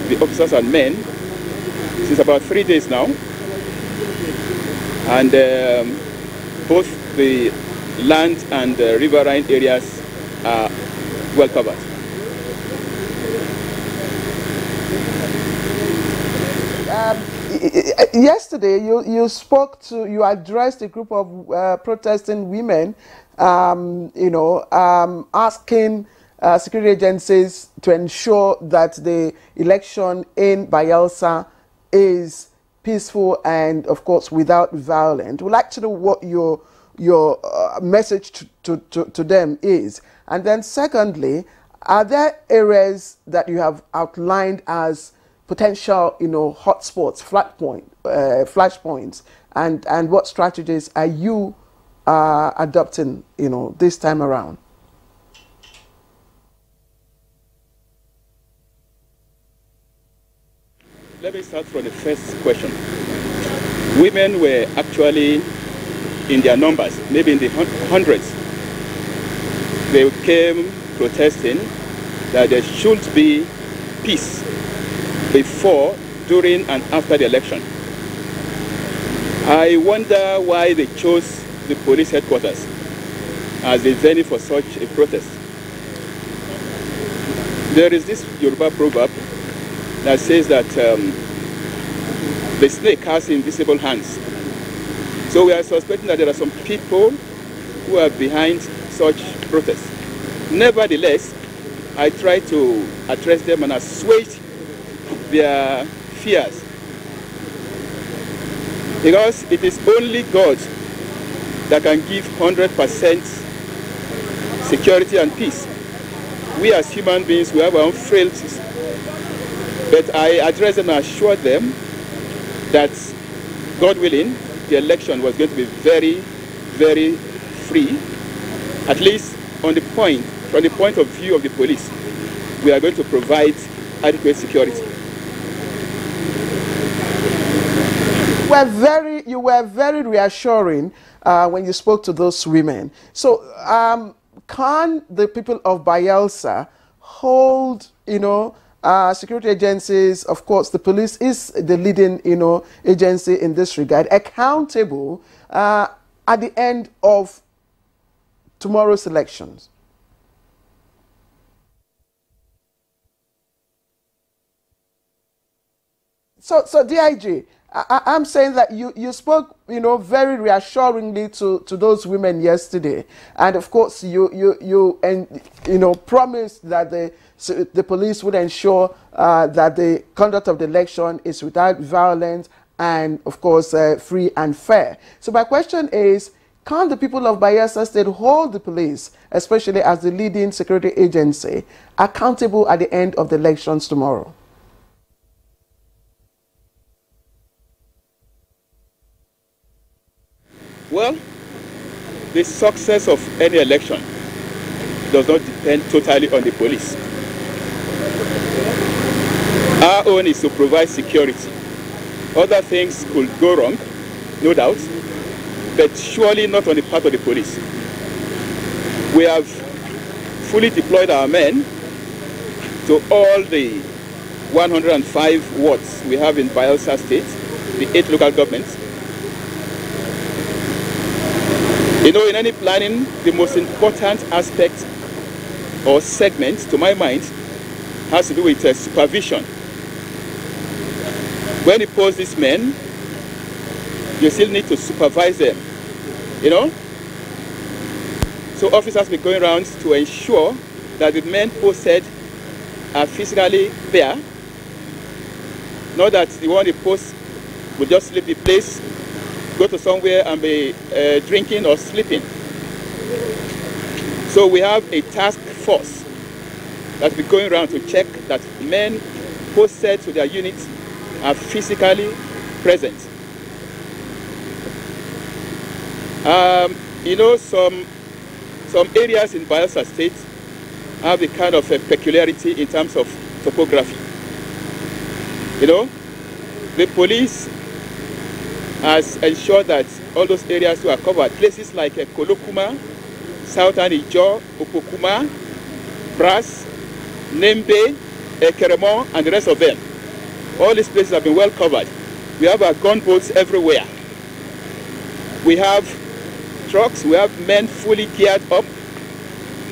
the officers and men since about 3 days now. And both the land and riverine areas are well covered. Yesterday, you addressed a group of protesting women, asking security agencies to ensure that the election in Bayelsa is peaceful and, of course, without violence. We'd like to know what your message to them is. And then secondly, are there areas that you have outlined as potential, hotspots, flashpoints, and what strategies are you adopting, this time around? Let me start from the first question. Women were actually in their numbers, maybe in the hundreds. They came protesting that there should be peace before, during, and after the election. I wonder why they chose the police headquarters as the venue for such a protest. There is this Yoruba proverb that says that the snake has invisible hands. So we are suspecting that there are some people who are behind such protests. Nevertheless, I try to address them and assuage their fears. Because it is only God that can give 100% security and peace. We as human beings, we have our own frailties. But I address them and assure them that, God willing, the election was going to be very, very free. At least from the point of view of the police, we are going to provide adequate security. You were very reassuring when you spoke to those women. So can the people of Bayelsa hold, security agencies, of course, the police is the leading, agency in this regard, accountable at the end of tomorrow's elections? So DIG, I'm saying that you spoke, very reassuringly to those women yesterday, and of course you promised that the police would ensure that the conduct of the election is without violence and, of course, free and fair. So my question is, can the people of Bayelsa State hold the police, especially as the leading security agency, accountable at the end of the elections tomorrow? Well, the success of any election does not depend totally on the police. Our own is to provide security. Other things could go wrong, no doubt, but surely not on the part of the police. We have fully deployed our men to all the 105 wards we have in Bayelsa State, the 8 local governments. You know, in any planning, the most important aspect or segment, to my mind, has to do with supervision. When you post these men, you still need to supervise them, you know? So officers be going around to ensure that the men posted are physically there, not that the one they post will just leave the place, go to somewhere and be drinking or sleeping. So we have a task force that's been going around to check that men posted to their units are physically present. You know, some areas in Bayelsa State have the kind of a peculiarity in terms of topography. You know, the police has ensured that all those areas are covered. Places like Kolokuma, Southern Ijo, Opokuma, Brass, Nembe, Keremon, and the rest of them. All these places have been well covered. We have our gunboats everywhere. We have trucks, we have men fully geared up,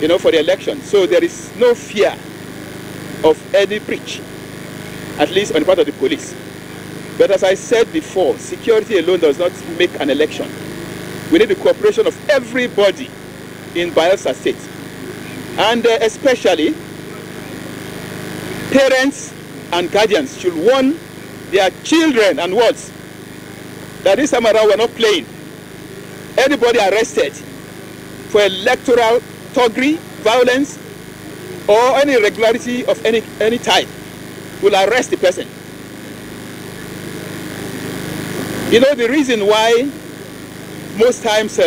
you know, for the election. So there is no fear of any breach, at least on the part of the police. But as I said before, security alone does not make an election. We need the cooperation of everybody in Bayelsa State. And especially, parents and guardians should warn their children and wards that this time around we're not playing. Anybody arrested for electoral thuggery, violence, or any irregularity of any type will arrest the person. You know, the reason why most times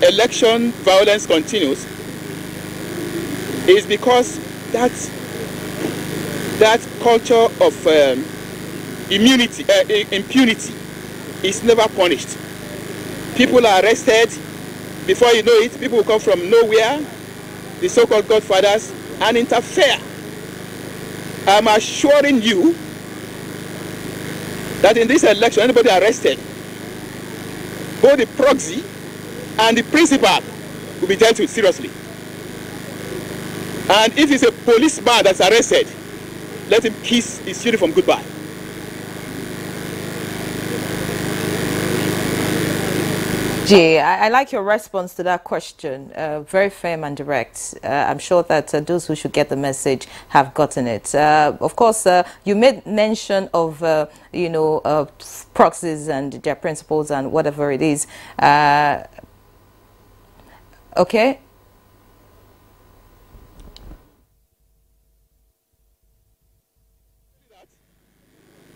election violence continues is because that culture of impunity is never punished. People are arrested. Before you know it, people will come from nowhere, the so-called godfathers, and interfere. I'm assuring you that in this election, anybody arrested, both the proxy and the principal will be dealt with seriously. And if it's a policeman that's arrested, let him kiss his uniform goodbye. Jay, I like your response to that question. Very firm and direct. I'm sure that those who should get the message have gotten it. Of course, you made mention of, you know, proxies and their principles and whatever it is. Okay.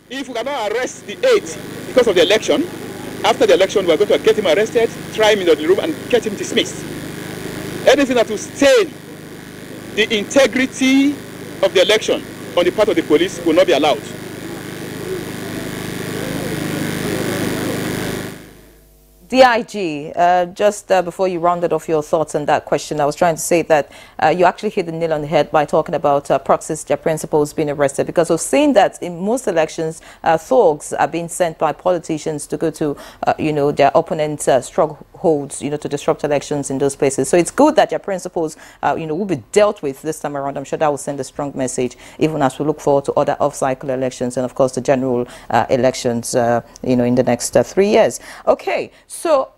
If we cannot arrest the 8 because of the election, after the election, we are going to get him arrested, try him in the room, and get him dismissed. Anything that will stain the integrity of the election on the part of the police will not be allowed. DIG, just before you rounded off your thoughts on that question, I was trying to say that you actually hit the nail on the head by talking about proxies, their principals being arrested, because we've seen that in most elections, thugs are being sent by politicians to go to, you know, their opponents' strongholds, you know, to disrupt elections in those places. So it's good that their principals, you know, will be dealt with this time around. I'm sure that will send a strong message, even as we look forward to other off-cycle elections and, of course, the general elections, you know, in the next 3 years. Okay. So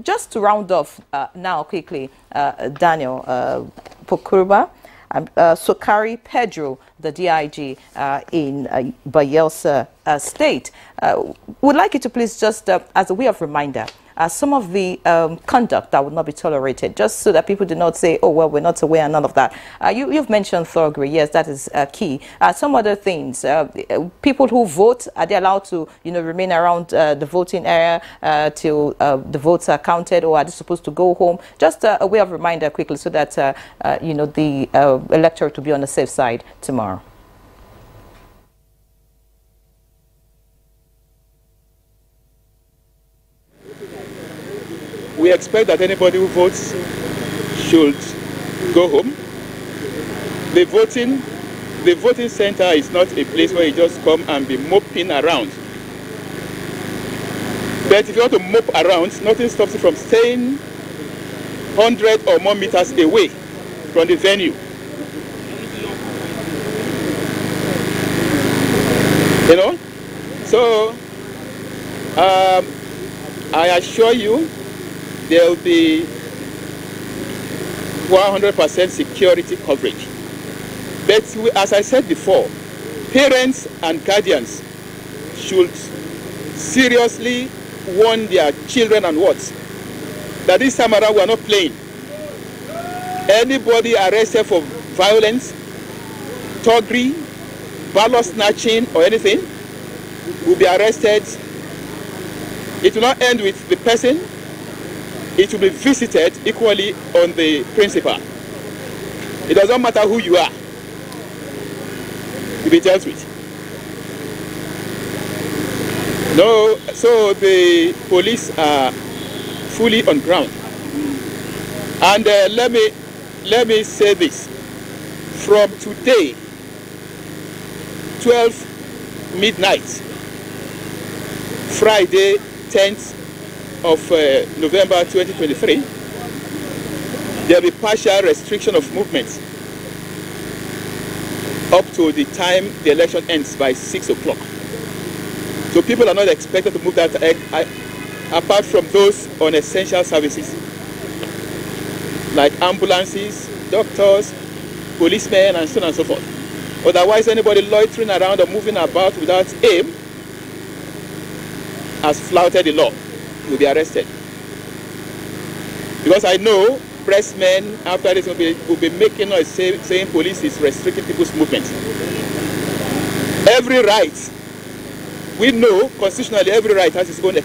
just to round off now quickly, Daniel Pokurba, Sokari Pedro, the DIG in Bayelsa State, would like you to please just, as a way of reminder, some of the conduct that would not be tolerated, just so that people do not say, oh, well, we're not aware and none of that. You've mentioned thuggery. Yes, that is key. Some other things, people who vote, are they allowed to, you know, remain around the voting area till the votes are counted, or are they supposed to go home? Just a way of reminder quickly, so that, you know, the electorate will be on the safe side tomorrow. We expect that anybody who votes should go home. The voting center is not a place where you just come and be moping around. But if you want to mope around, nothing stops you from staying 100 or more meters away from the venue. You know? So, I assure you, there will be 100% security coverage. But as I said before, parents and guardians should seriously warn their children and what? That this time around we are not playing. Anybody arrested for violence, thuggery, ballot snatching or anything will be arrested. It will not end with the person. It will be visited equally on the principal. It doesn't matter who you are. You'll be dealt with. No, so the police are fully on ground. And let me say this. From today, 12 midnight, Friday, 10th of November 2023, there will be partial restriction of movement up to the time the election ends by 6 o'clock. So people are not expected to move that apart from those on essential services like ambulances, doctors, policemen, and so on and so forth. Otherwise, anybody loitering around or moving about without aim has flouted the law, will be arrested. Because I know pressmen after this will be making noise saying police is restricting people's movement. Every right, we know constitutionally every right has its own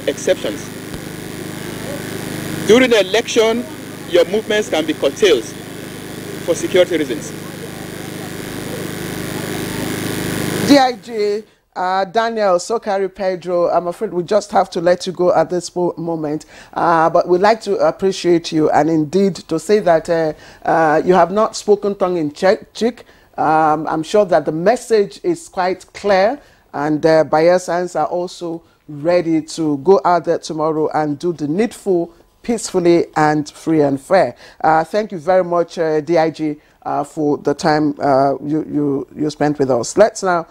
exceptions. During the election, your movements can be curtailed for security reasons. DIG Daniel Sokari Pedro, I'm afraid we just have to let you go at this moment, but we'd like to appreciate you and indeed to say that you have not spoken tongue in cheek. I'm sure that the message is quite clear, and Bayelsans are also ready to go out there tomorrow and do the needful peacefully and free and fair. Thank you very much, DIG, for the time you spent with us. Let's now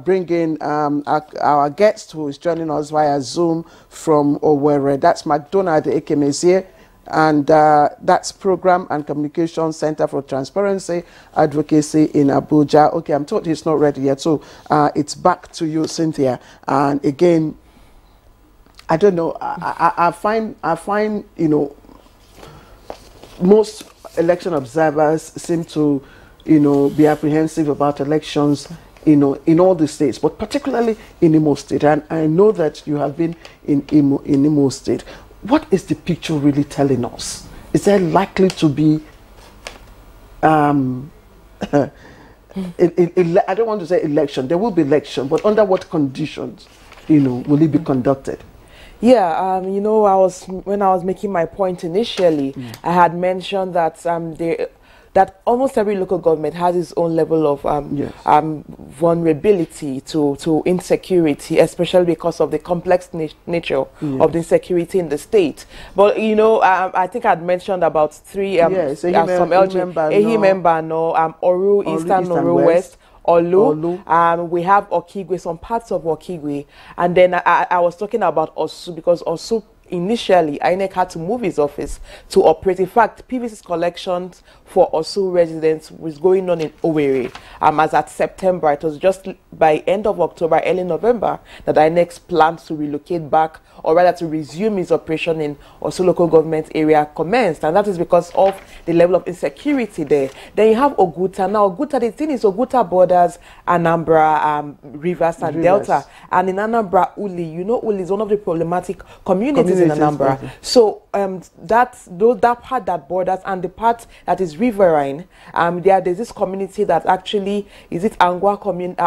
bring in our guest who is joining us via Zoom from Owerri. That's McDonald Ekemezie, and that's Program and Communication Center for Transparency Advocacy in Abuja. Okay, I'm told he's not ready yet, so it's back to you, Cynthia. And again, I don't know. I find you know, most election observers seem to, you know, be apprehensive about elections, you know, in all the states, but particularly in Imo State. And I know that you have been in Imo State. What is the picture really telling us? Is there likely to be I don't want to say election. There will be election, but under what conditions, you know, will it be conducted? Yeah, you know, when I was making my point initially, I had mentioned that that almost every local government has its own level of vulnerability to insecurity, especially because of the complex nature of the insecurity in the state. But you know, I think I'd mentioned about three some Ehimemba, Oru, Eastern Oru West, Olu. We have Okigwe, some parts of Okigwe, and then I was talking about Osu, because Osu initially INEC had to move his office to operate. In fact, PVC's collections for Osu residents was going on in Owerri. As at September, it was just by end of October, early November, that INEC plans to relocate back, or rather to resume its operation in Osu local government area commenced, and that is because of the level of insecurity there. Then you have Oguta. Now Oguta, the thing is, Oguta borders Anambra, Rivers and Delta, and in Anambra, Uli. You know, Uli is one of the problematic communities in Anambra. So that part that borders and the part that is riverine, there's this community that actually is it Angwa community.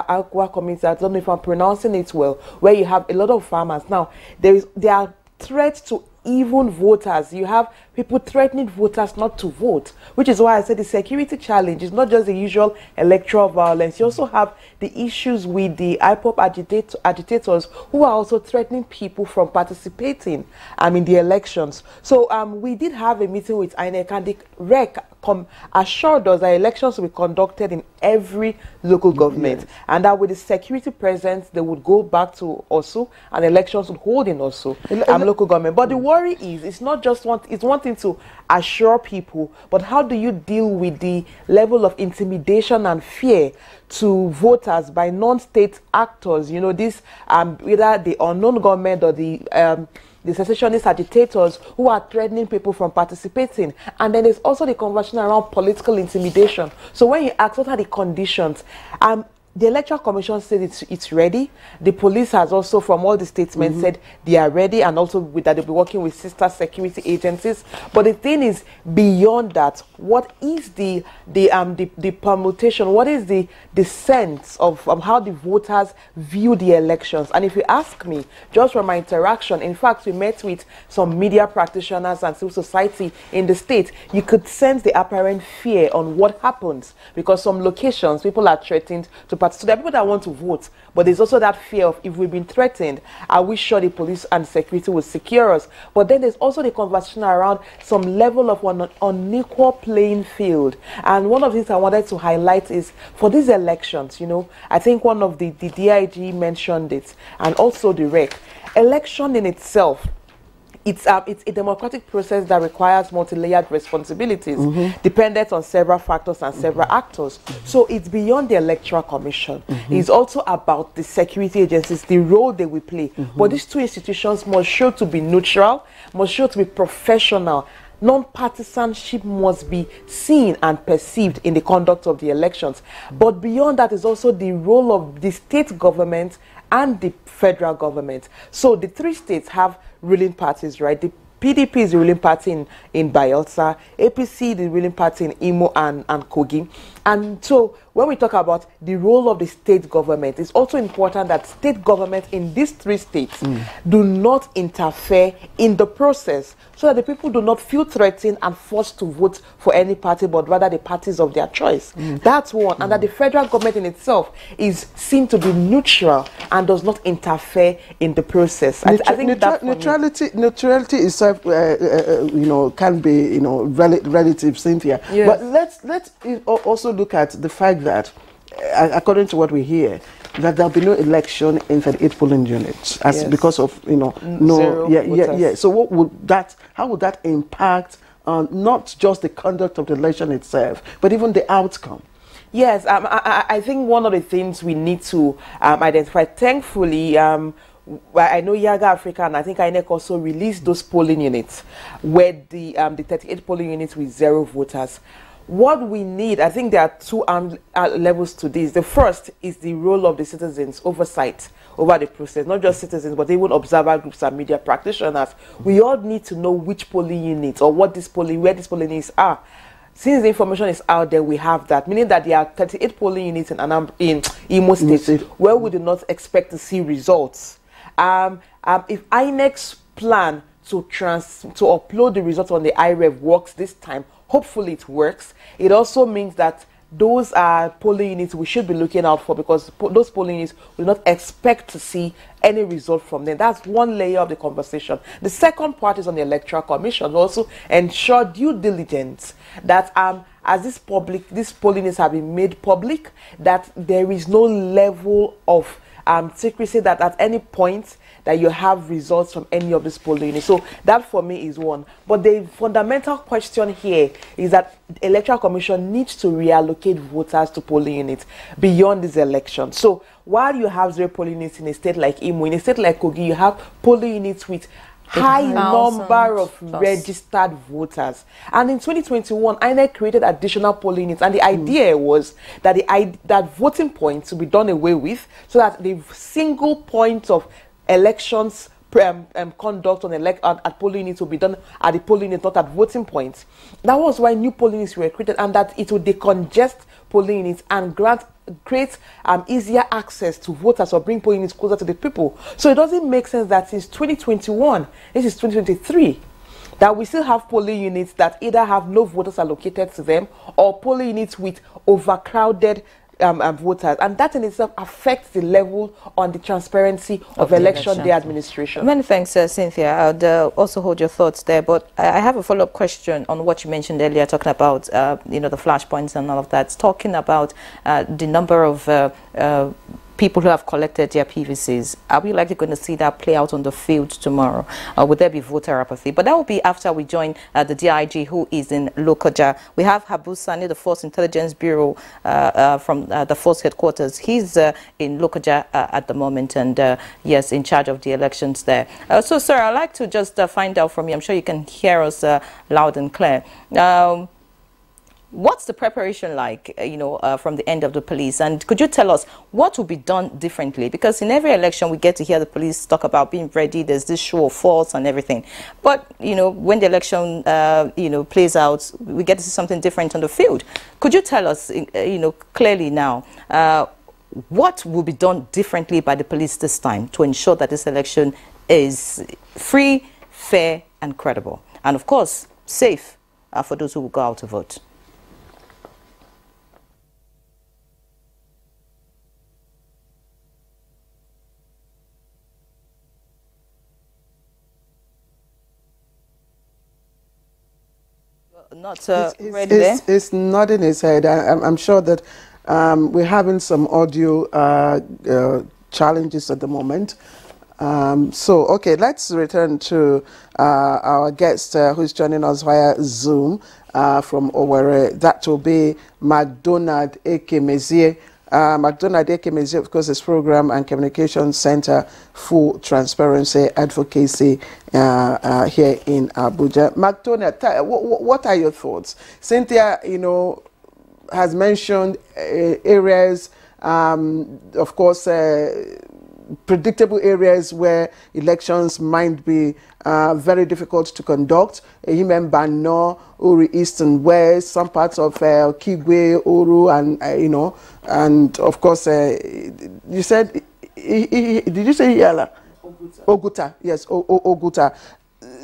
I don't know if I'm pronouncing it well, where you have a lot of farmers. Now there are threats to even voters. You have people threatening voters not to vote, which is why I said the security challenge is not just the usual electoral violence. You also have the issues with the IPOP agitators who are also threatening people from participating in the elections. So we did have a meeting with INEC, and the REC assured us that elections will be conducted in every local government, and that with the security presence, they would go back to Osu and elections would hold in Osu, local government. But the worry is, it's not just it's one thing to assure people, but how do you deal with the level of intimidation and fear to voters by non-state actors? You know, this either the unknown government or the secessionist agitators who are threatening people from participating. And then there's also the conversation around political intimidation. So when you ask what are the conditions, the Electoral Commission said it's ready. The police has also, from all the statements, said they are ready, and also that they'll be working with sister security agencies. But the thing is, beyond that, what is the permutation? What is the sense of how the voters view the elections? And if you ask me, just from my interaction, in fact, we met with some media practitioners and civil society in the state. You could sense the apparent fear on what happens, because some locations, people are threatened to participate. So there are people that want to vote, but there's also that fear of, if we've been threatened, are we sure the police and security will secure us? But then there's also the conversation around some level of an unequal playing field. And one of the things I wanted to highlight is, for these elections, you know, I think one of the DIG mentioned it, and also the REC. Election in itself, it's a democratic process that requires multi-layered responsibilities, dependent on several factors and several actors. So it's beyond the Electoral Commission. It's also about the security agencies, the role they will play. But these two institutions must show to be neutral, must show to be professional. Non-partisanship must be seen and perceived in the conduct of the elections. But beyond that is also the role of the state government and the federal government. So the three states have ruling parties, right? The PDP is the ruling party in Bayelsa, APC the ruling party in Imo and Kogi. And so when we talk about the role of the state government, it's also important that state government in these three states do not interfere in the process, so that the people do not feel threatened and forced to vote for any party, but rather the parties of their choice. That's one. And that the federal government in itself is seen to be neutral and does not interfere in the process. I think neutrality itself, you know, can be, you know, relative, Cynthia. Yes. But let's also look at the fact that, according to what we hear, that there'll be no election in 38 polling units because of, you know, So what would that? How would that impact not just the conduct of the election itself, but even the outcome? Yes, I think one of the things we need to identify. Thankfully, I know Yaga Africa, and I think INEC also released those polling units, where the 38 polling units with 0 voters. What we need, I think there are two levels to this. The first is the role of the citizens' oversight over the process, not just citizens, but even observer groups and media practitioners. We all need to know which polling units or where these polling units are. Since the information is out there, we have that, meaning that there are 38 polling units in Imo State, where we do not expect to see results. If INEC's plan to upload the results on the IREV works this time, hopefully it works. It also means that those are polling units we should be looking out for, because those polling units will not expect to see any result from them. That's one layer of the conversation. The second part is on the Electoral Commission. Also ensure due diligence that as these polling units have been made public, that there is no level of secrecy, that at any point that you have results from any of these polling units. So that for me is one. But the fundamental question here is that the Electoral Commission needs to reallocate voters to polling units beyond this election. So while you have 0 polling units in a state like Imo, in a state like Kogi, you have polling units with high number of registered voters. And in 2021, INEC created additional polling units, and the idea was that that voting points will be done away with, so that the single point of elections conduct at polling units will be done at the polling unit, not at voting points. That was why new polling units were created, and that it would decongest polling units and grant create easier access to voters or bring polling units closer to the people. So it doesn't make sense that since 2021, this is 2023, that we still have polling units that either have no voters allocated to them or polling units with overcrowded voters, and that in itself affects the level on the transparency of election day administration. Many thanks, Cynthia. I'd also hold your thoughts there, but I have a follow-up question on what you mentioned earlier, talking about you know, the flashpoints and all of that. Talking about the number of people who have collected their PVCs. Are we likely going to see that play out on the field tomorrow? Or would there be voter apathy? But that will be after we join the DIG, who is in Lokoja. We have Habu Sani, the Force Intelligence Bureau from the Force headquarters. He's in Lokoja at the moment, and yes, in charge of the elections there. So, sir, I'd like to just find out from you. I'm sure you can hear us loud and clear. What's the preparation like, you know, from the end of the police? And could you tell us what will be done differently? Because in every election, we get to hear the police talk about being ready. There's this show of force and everything. But, you know, when the election, you know, plays out, we get to see something different on the field. Could you tell us, you know, clearly now, what will be done differently by the police this time to ensure that this election is free, fair, and credible? And, of course, safe for those who will go out to vote. Not ready there? It's nodding his head. I'm sure that we're having some audio challenges at the moment. So, okay, let's return to our guest who's joining us via Zoom from Owerri. That will be McDonald Ekemezie. McDonald Ekemezie, of course, is Program and Communication Center for Transparency Advocacy here in Abuja. McDonald, what are your thoughts? Cynthia, you know, has mentioned areas, of course, predictable areas where elections might be very difficult to conduct. Ehime Bano, Uri East and West, some parts of Kigwe, Uru, and you know, and of course, you said, did you say Yala? Oguta, yes, Oguta.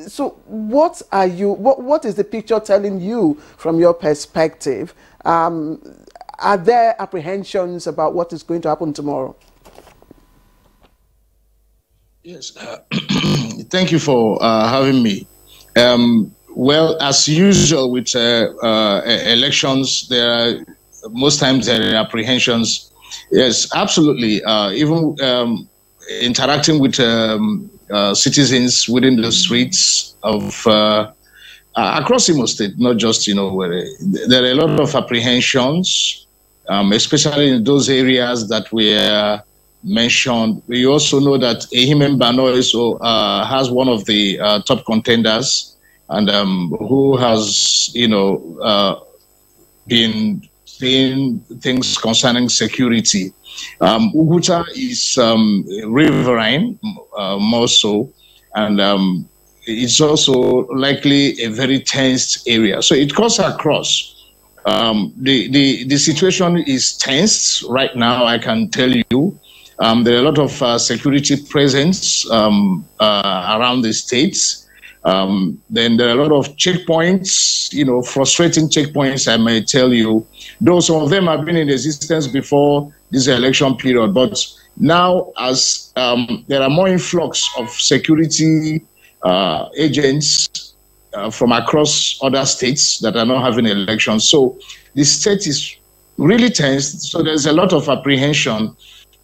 So, what are you? What is the picture telling you from your perspective? Are there apprehensions about what is going to happen tomorrow? Yes, thank you for having me. Well, as usual with elections, most times there are apprehensions. Yes, absolutely. Even interacting with citizens within the streets of across Imo State, not just, you know, where there are a lot of apprehensions, especially in those areas that were mentioned. We also know that Ehime Bano also has one of the top contenders, and who has, you know, been saying things concerning security. Uguta is riverine, more so, and it's also likely a very tense area. So it cuts across. The situation is tense right now, I can tell you. There are a lot of security presence around the states. Then there are a lot of checkpoints, you know, frustrating checkpoints, I may tell you. Though some of them have been in existence before this election period. But now, as there are more influx of security agents from across other states that are not having elections. So the state is really tense. So there's a lot of apprehension.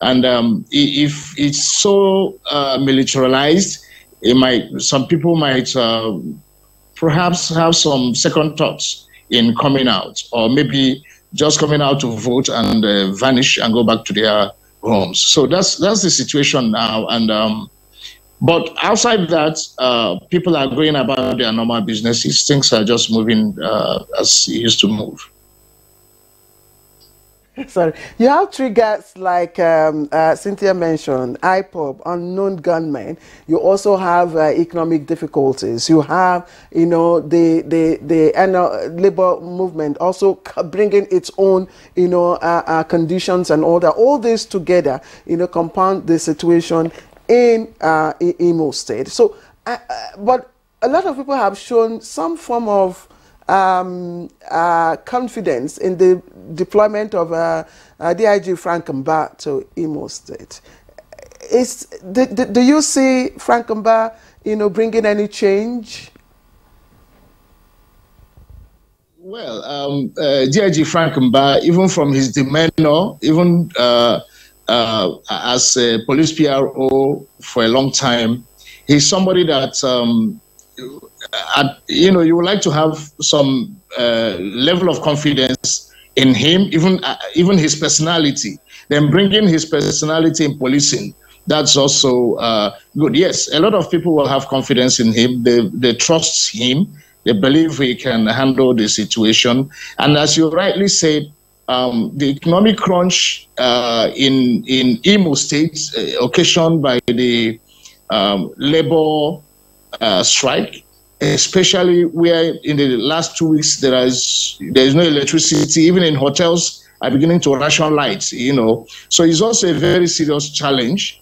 And if it's so militarized, some people might perhaps have some second thoughts in coming out, or maybe just coming out to vote and vanish and go back to their homes. So that's the situation now. And but outside that, people are going about their normal businesses. Things are just moving as it used to move. Sorry. You have triggers like Cynthia mentioned, IPOB, unknown gunmen. You also have economic difficulties. You have, you know, the labor movement also bringing its own, you know, conditions and all that. All this together, you know, compound the situation in Imo State. So, but a lot of people have shown some form of confidence in the deployment of DIG Frank Mba to Imo State. Do you see Frank Mba, you know, bringing any change? Well, DIG Frank Mba, even from his demeanor, even as a police PRO for a long time, he's somebody that you know, you would like to have some level of confidence in him, even his personality. Then bringing his personality in policing, that's also good. Yes, a lot of people will have confidence in him. They trust him. They believe he can handle the situation. And as you rightly said, the economic crunch in Imo State, occasioned by the labor strike, especially where in the last 2 weeks there is no electricity, even in hotels are beginning to ration lights, you know. So it's also a very serious challenge,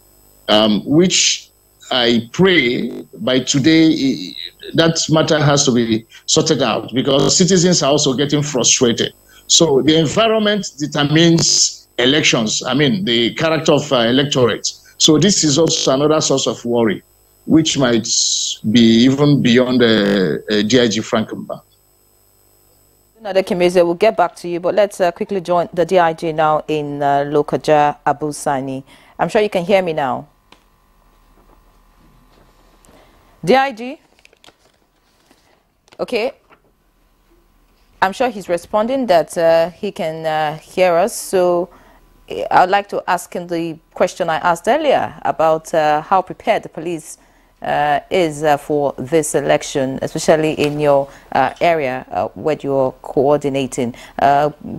which I pray by today that matter has to be sorted out, because citizens are also getting frustrated. So the environment determines elections, I mean the character of electorates. So this is also another source of worry, which might be even beyond DIG Frank Mba. Another Kimeze, we'll get back to you, but let's quickly join the DIG now in Lokoja, Abu Sani. I'm sure you can hear me now. DIG? Okay. I'm sure he's responding that he can hear us. So I'd like to ask him the question I asked earlier about how prepared the police is for this election, especially in your area where you're coordinating.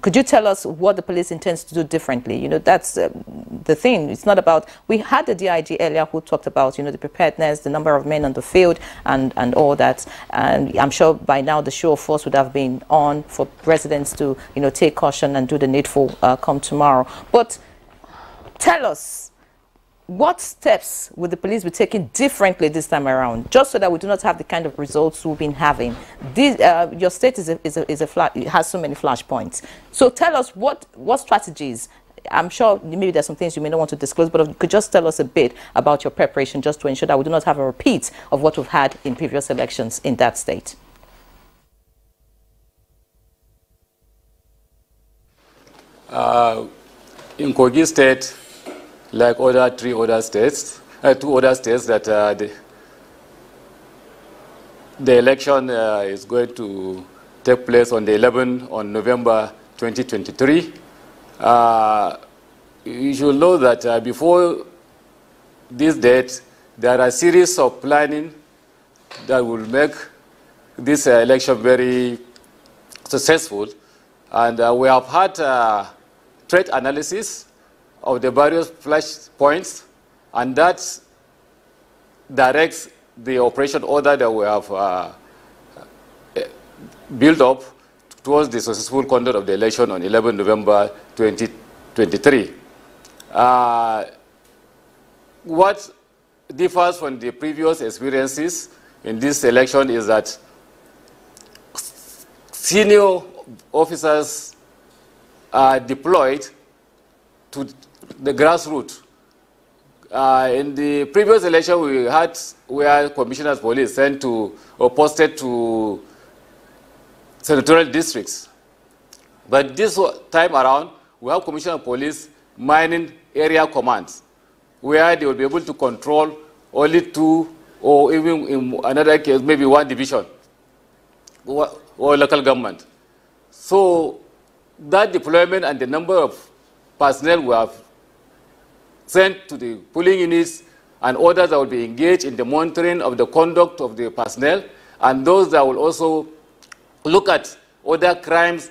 Could you tell us what the police intends to do differently? You know, that's the thing. It's not about, we had the DIG earlier who talked about, you know, the preparedness, the number of men on the field and all that. And I'm sure by now the show of force would have been on for residents to, you know, take caution and do the needful come tomorrow. But tell us, what steps would the police be taking differently this time around, just so that we do not have the kind of results we've been having? This, your state it has so many flashpoints. So tell us what strategies. I'm sure maybe there's some things you may not want to disclose, but if you could just tell us a bit about your preparation, just to ensure that we do not have a repeat of what we've had in previous elections in that state. In Kogi State, like two other states that the election is going to take place on the 11th on November 2023. You should know that before this date, there are a series of planning that will make this election very successful. And we have had threat analysis of the various flash points, and that directs the operation order that we have built up towards the successful conduct of the election on 11 November 2023. What differs from the previous experiences in this election is that senior officers are deployed to the grassroots. In the previous election, we had where commissioners of police sent to or posted to senatorial districts. But this time around, we have commissioners of police mining area commands, where they will be able to control only 2, or even in another case, maybe 1 division or local government. So that deployment and the number of personnel we have sent to the polling units and others that will be engaged in the monitoring of the conduct of the personnel, and those that will also look at other crimes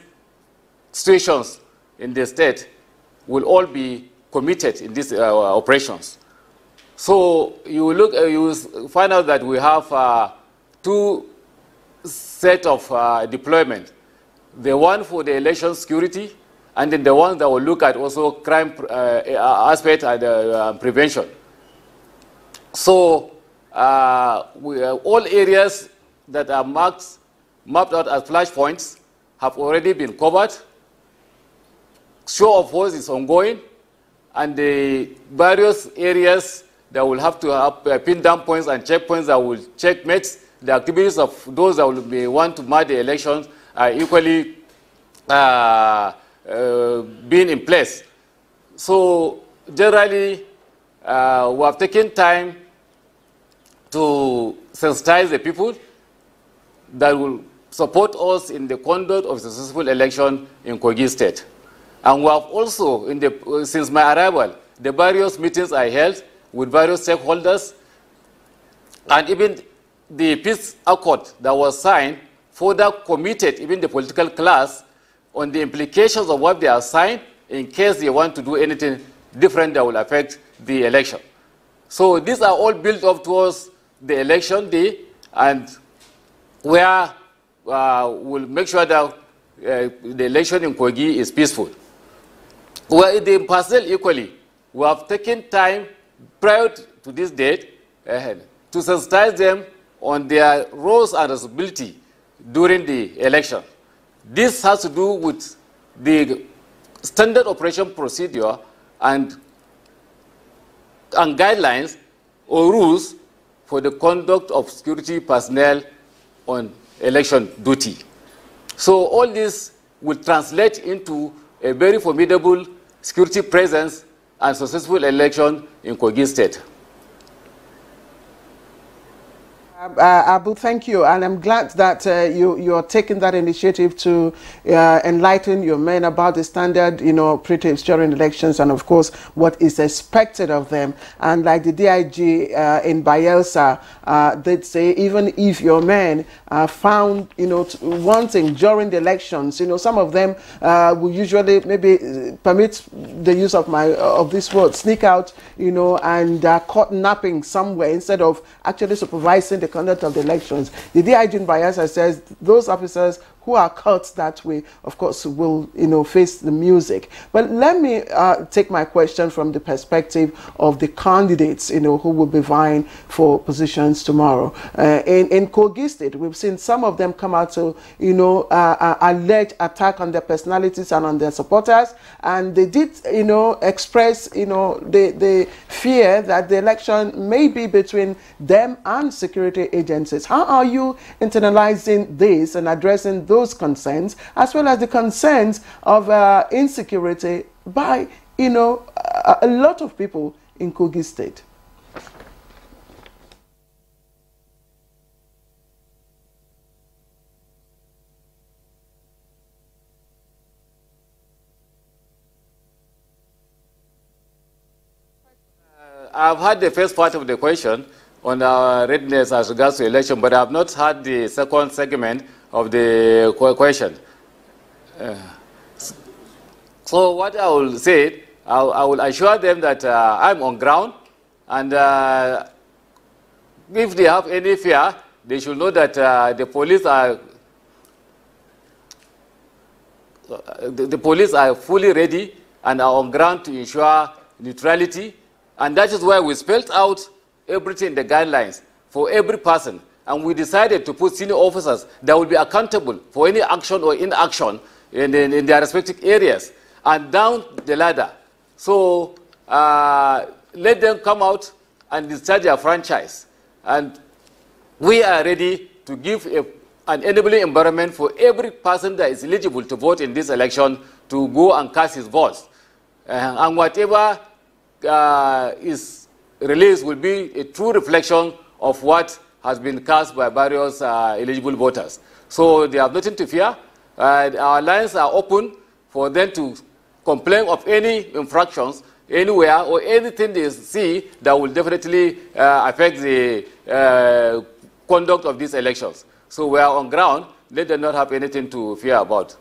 situations in the state will all be committed in these operations. So you look, you find out that we have two sets of deployment. The one for the election security, and then the one that will look at also crime aspect and prevention. So all areas that are mapped out as flashpoints have already been covered. Show of force is ongoing, and the various areas that will have to have pin down points and checkpoints that will checkmate the activities of those that will want to mark the elections are equally being in place. So generally, we have taken time to sensitize the people that will support us in the conduct of a successful election in Kogi State. And we have also, since my arrival, the various meetings I held with various stakeholders, and even the peace accord that was signed further committed even the political class on the implications of what they have signed in case they want to do anything different that will affect the election. So these are all built up towards the election day, and where we'll make sure that the election in Kogi is peaceful. Well, in parcel equally, we have taken time prior to this date to sensitize them on their roles and responsibility during the election. This has to do with the standard operation procedure and guidelines or rules for the conduct of security personnel on election duty. So all this will translate into a very formidable security presence and successful election in Kogi State. Abu, thank you, and I'm glad that you're taking that initiative to enlighten your men about the standard, operatives during elections, and of course what is expected of them. And like the DIG in Bayelsa, they'd say even if your men are found, wanting during the elections, some of them will usually maybe permit the use of this word, sneak out, and caught napping somewhere instead of actually supervising the conduct of the elections. The DIG in Bayelsa says those officers who are caught that way, of course, will face the music. But let me take my question from the perspective of the candidates who will be vying for positions tomorrow. In Kogi State, we've seen some of them come out to allege attack on their personalities and on their supporters, and they did express the fear that the election may be between them and security agencies. How are you internalizing this and addressing those concerns, as well as the concerns of insecurity by a lot of people in Kogi State? I've had the first part of the question on our readiness as regards to election, but I have not had the second segment of the question. So what I will say, I will assure them that I'm on ground, and if they have any fear, they should know that the police are fully ready and are on ground to ensure neutrality, and that is why we spelled out everything in the guidelines for every person. And we decided to put senior officers that will be accountable for any action or inaction in their respective areas and down the ladder. So let them come out and discharge their franchise. And we are ready to give an enabling environment for every person that is eligible to vote in this election to go and cast his vote. And whatever is released will be a true reflection of what has been cast by various eligible voters. So they have nothing to fear. Our lines are open for them to complain of any infractions anywhere or anything they see that will definitely affect the conduct of these elections. So we are on ground. Let them not have anything to fear about.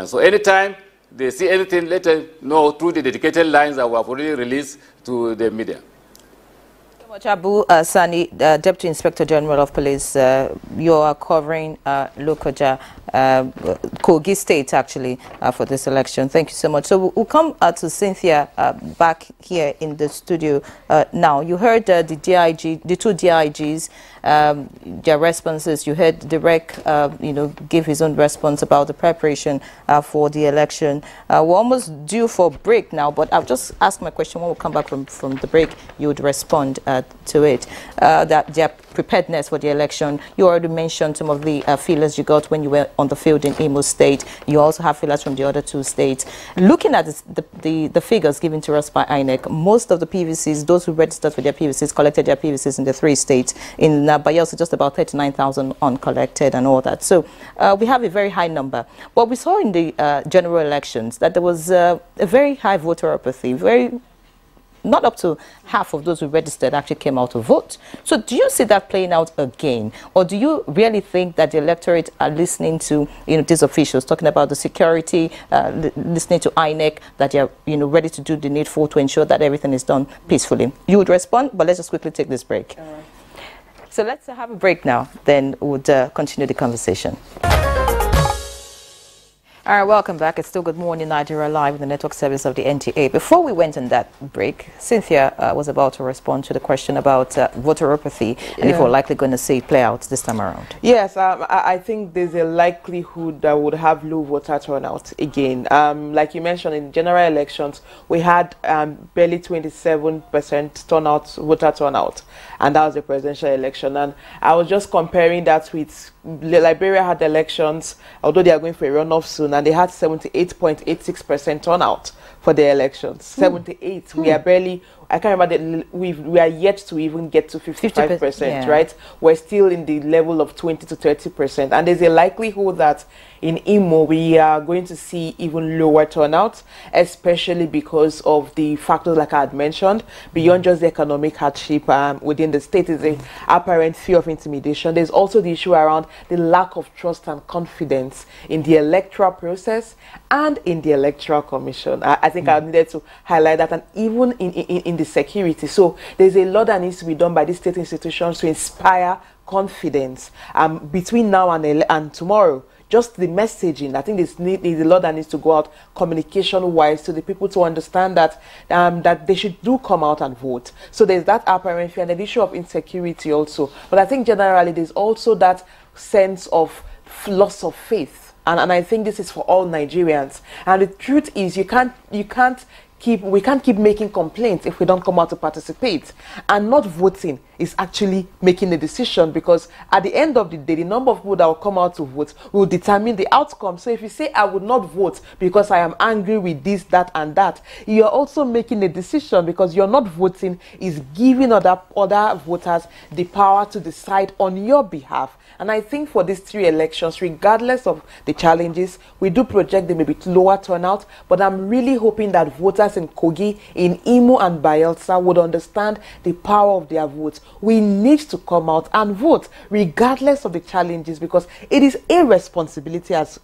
So anytime they see anything, let them know through the dedicated lines that were already released to the media. Abu Sani, Deputy Inspector General of Police, you are covering Lokoja, Kogi State, actually, for this election. Thank you so much. So we'll come to Cynthia back here in the studio now. You heard the two DIGs, their responses. You heard the REC, give his own response about the preparation for the election. We're almost due for break now, but I'll just ask my question. When we come back from the break, you would respond to it. That their preparedness for the election. You already mentioned some of the feelers you got when you were on the field in Imo State. You also have feelers from the other two states. Looking at the figures given to us by INEC, most of the PVCs, those who registered for their PVCs, collected their PVCs in the 3 states. In Bayelsa, just about 39,000 uncollected and all that. So we have a very high number. But we saw in the general elections that there was a very high voter apathy, not up to half of those who registered actually came out to vote. So do you see that playing out again? Or do you really think that the electorate are listening to these officials, talking about the security, listening to INEC, that they're ready to do the needful to ensure that everything is done peacefully? You would respond, but let's just quickly take this break. So let's have a break now, then we'll continue the conversation. All right, welcome back. It's still Good Morning Nigeria Live, the network service of the NTA. Before we went on that break, Cynthia was about to respond to the question about voter apathy and if we're likely going to see it play out this time around. Yes, I think there's a likelihood that would have low voter turnout again. Like you mentioned, in general elections, we had barely 27% voter turnout, and that was the presidential election. And I was just comparing that with Liberia had elections, although they are going for a runoff soon, and they had 78.86% turnout for the elections. 78. We are barely, I can't remember, we are yet to even get to 55%, right? We're still in the level of 20 to 30%. And there's a likelihood that in Imo, we are going to see even lower turnout, especially because of the factors like I had mentioned, beyond just the economic hardship within the state is the apparent fear of intimidation. There's also the issue around the lack of trust and confidence in the electoral process and in the Electoral Commission. I think I needed to highlight that, and even in the security. So there's a lot that needs to be done by the state institutions to inspire confidence between now and tomorrow. Just the messaging, I think there's a lot that needs to go out communication-wise to the people to understand that that they should come out and vote. So there's that apparent fear and the issue of insecurity also. But I think generally there's also that sense of loss of faith. And I think this is for all Nigerians. And the truth is we can't keep making complaints if we don't come out to participate. And not voting is actually making a decision, because at the end of the day, the number of people that will come out to vote will determine the outcome. So if you say, I would not vote because I am angry with this, that, and that, you're also making a decision, because you're not voting is giving other voters the power to decide on your behalf. And I think for these 3 elections, regardless of the challenges, we do project there may be lower turnout, but I'm really hoping that voters in Kogi, in Imo and Bayelsa would understand the power of their votes. We need to come out and vote, regardless of the challenges, because it is a responsibility as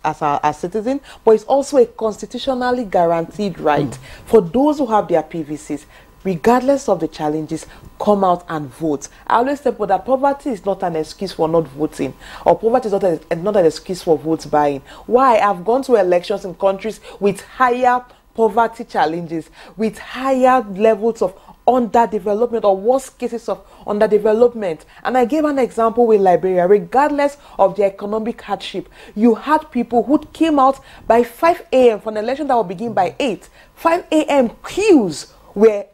citizens, but it's also a constitutionally guaranteed right for those who have their PVCs. Regardless of the challenges, come out and vote. I always say that poverty is not an excuse for not voting, or poverty is not an excuse for vote buying. Why? I've gone to elections in countries with higher poverty challenges, with higher levels of underdevelopment, or worst cases of underdevelopment. And I gave an example with Liberia. Regardless of the economic hardship, you had people who came out by 5 a.m. for an election that will begin by 8. 5 a.m. queues were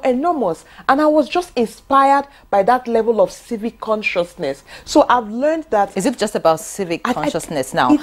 enormous, and I was just inspired by that level of civic consciousness. So I've learned that. Is it just about civic consciousness now,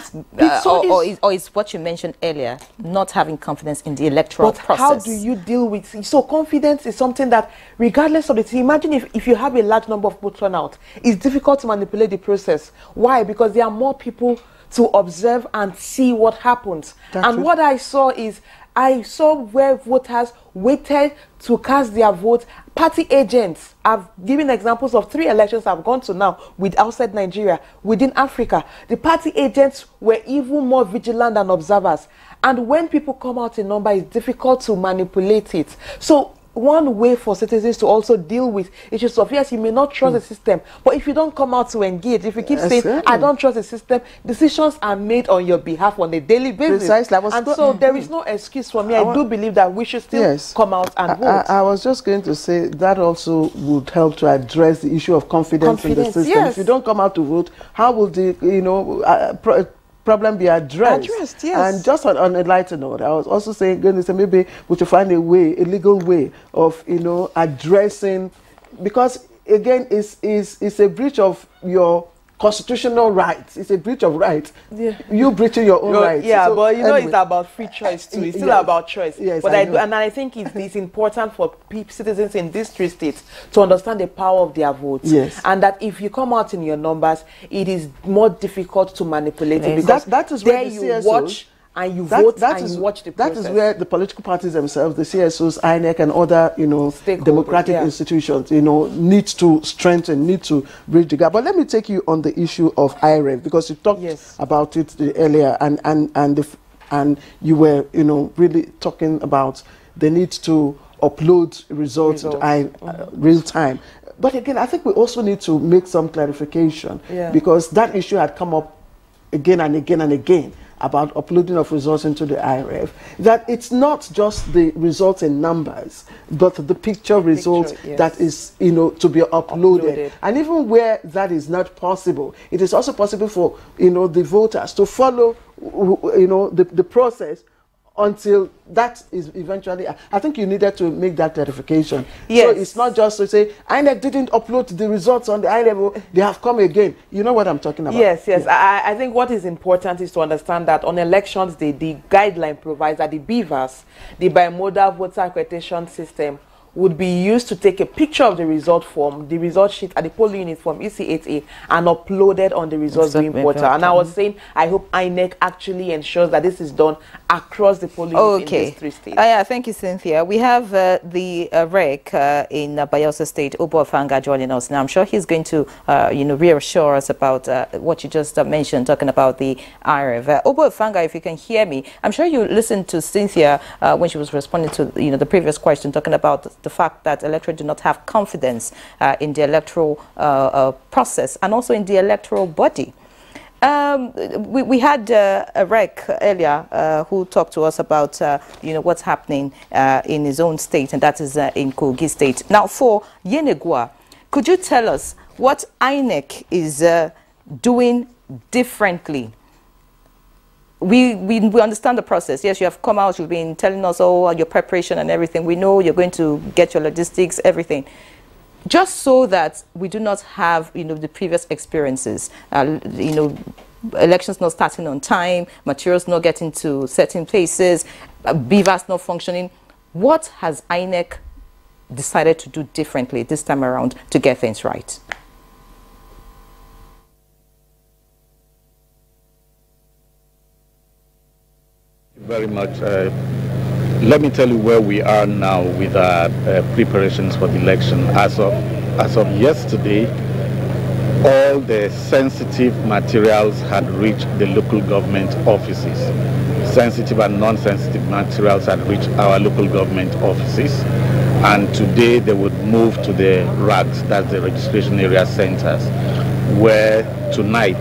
or is what you mentioned earlier, not having confidence in the electoral process? How do you deal with it? So confidence is something that, regardless of the, imagine if you have a large number of people turn out, it's difficult to manipulate the process. Why? Because there are more people to observe and see what happens. What I saw is, I saw where voters waited to cast their vote. Party agents, I've given examples of 3 elections I've gone to now with outside Nigeria, within Africa. The party agents were even more vigilant than observers. And when people come out in number, it's difficult to manipulate it. So one way for citizens to also deal with issues of, yes, you may not trust the system, but if you don't come out to engage, if you keep saying, I don't trust the system, decisions are made on your behalf on a daily basis. Precisely. And so there is no excuse for me. I do believe that we should still come out and vote. I was just going to say that also would help to address the issue of confidence in the system. Yes. If you don't come out to vote, how will the problem be addressed? Yes. And just on a lighter note, I was also saying, maybe we should find a way, a legal way of addressing, because again, it's a breach of your constitutional rights. It's a breach of rights. Yeah. You breaching your own rights. Yeah, so, but it's about free choice too. It's still about choice. Yes, but I think it's important for citizens in these 3 states to understand the power of their votes. Yes. And that if you come out in your numbers, it is more difficult to manipulate it, because that is there where the you CSOs, watch and you vote and you watch the process. That is where the political parties themselves, the CSOs, INEC, and other democratic institutions, need to strengthen, need to bridge the gap. But let me take you on the issue of IREV, because you talked about it earlier, and you were really talking about the need to upload results to real time. But again, I think we also need to make some clarification, because that issue had come up again and again and again, about uploading of results into the IREV, that it's not just the results in numbers, but the picture results that is, to be uploaded. And even where that is not possible, it is also possible for, the voters to follow, the process until that is eventually. I think you needed to make that clarification. Yes. So it's not just to say, INEC didn't upload the results on the I-level, they have come again. You know what I'm talking about? Yes. I think what is important is to understand that on elections day, the guideline provides that the BVAS, the bimodal voter accreditation system, would be used to take a picture of the result form, the result sheet at the polling unit form EC8A, and uploaded on the results viewing portal. And I was saying, I hope INEC actually ensures that this is done across the polling unit in these 3 states. Yeah, thank you, Cynthia. We have the REC in Bayelsa State, Obo Afanga, joining us now. I'm sure he's going to, reassure us about what you just mentioned, talking about the IREV. Obo Afanga, if you can hear me, I'm sure you listened to Cynthia when she was responding to the previous question, talking about the fact that electorate do not have confidence in the electoral process and also in the electoral body. We had a REC earlier who talked to us about what's happening in his own state, and that is in Kogi State. Now, for Yenagoa, could you tell us what INEC is doing differently? We understand the process. Yes, you have come out, you've been telling us all your preparation and everything. We know you're going to get your logistics, everything. Just so that we do not have, the previous experiences, elections not starting on time, materials not getting to certain places, BVAS not functioning. What has INEC decided to do differently this time around to get things right? Very much. Let me tell you where we are now with our preparations for the election. As of yesterday, all the sensitive materials had reached the local government offices. Sensitive and non-sensitive materials had reached our local government offices, and today they would move to the RACs, that's the registration area centers, where tonight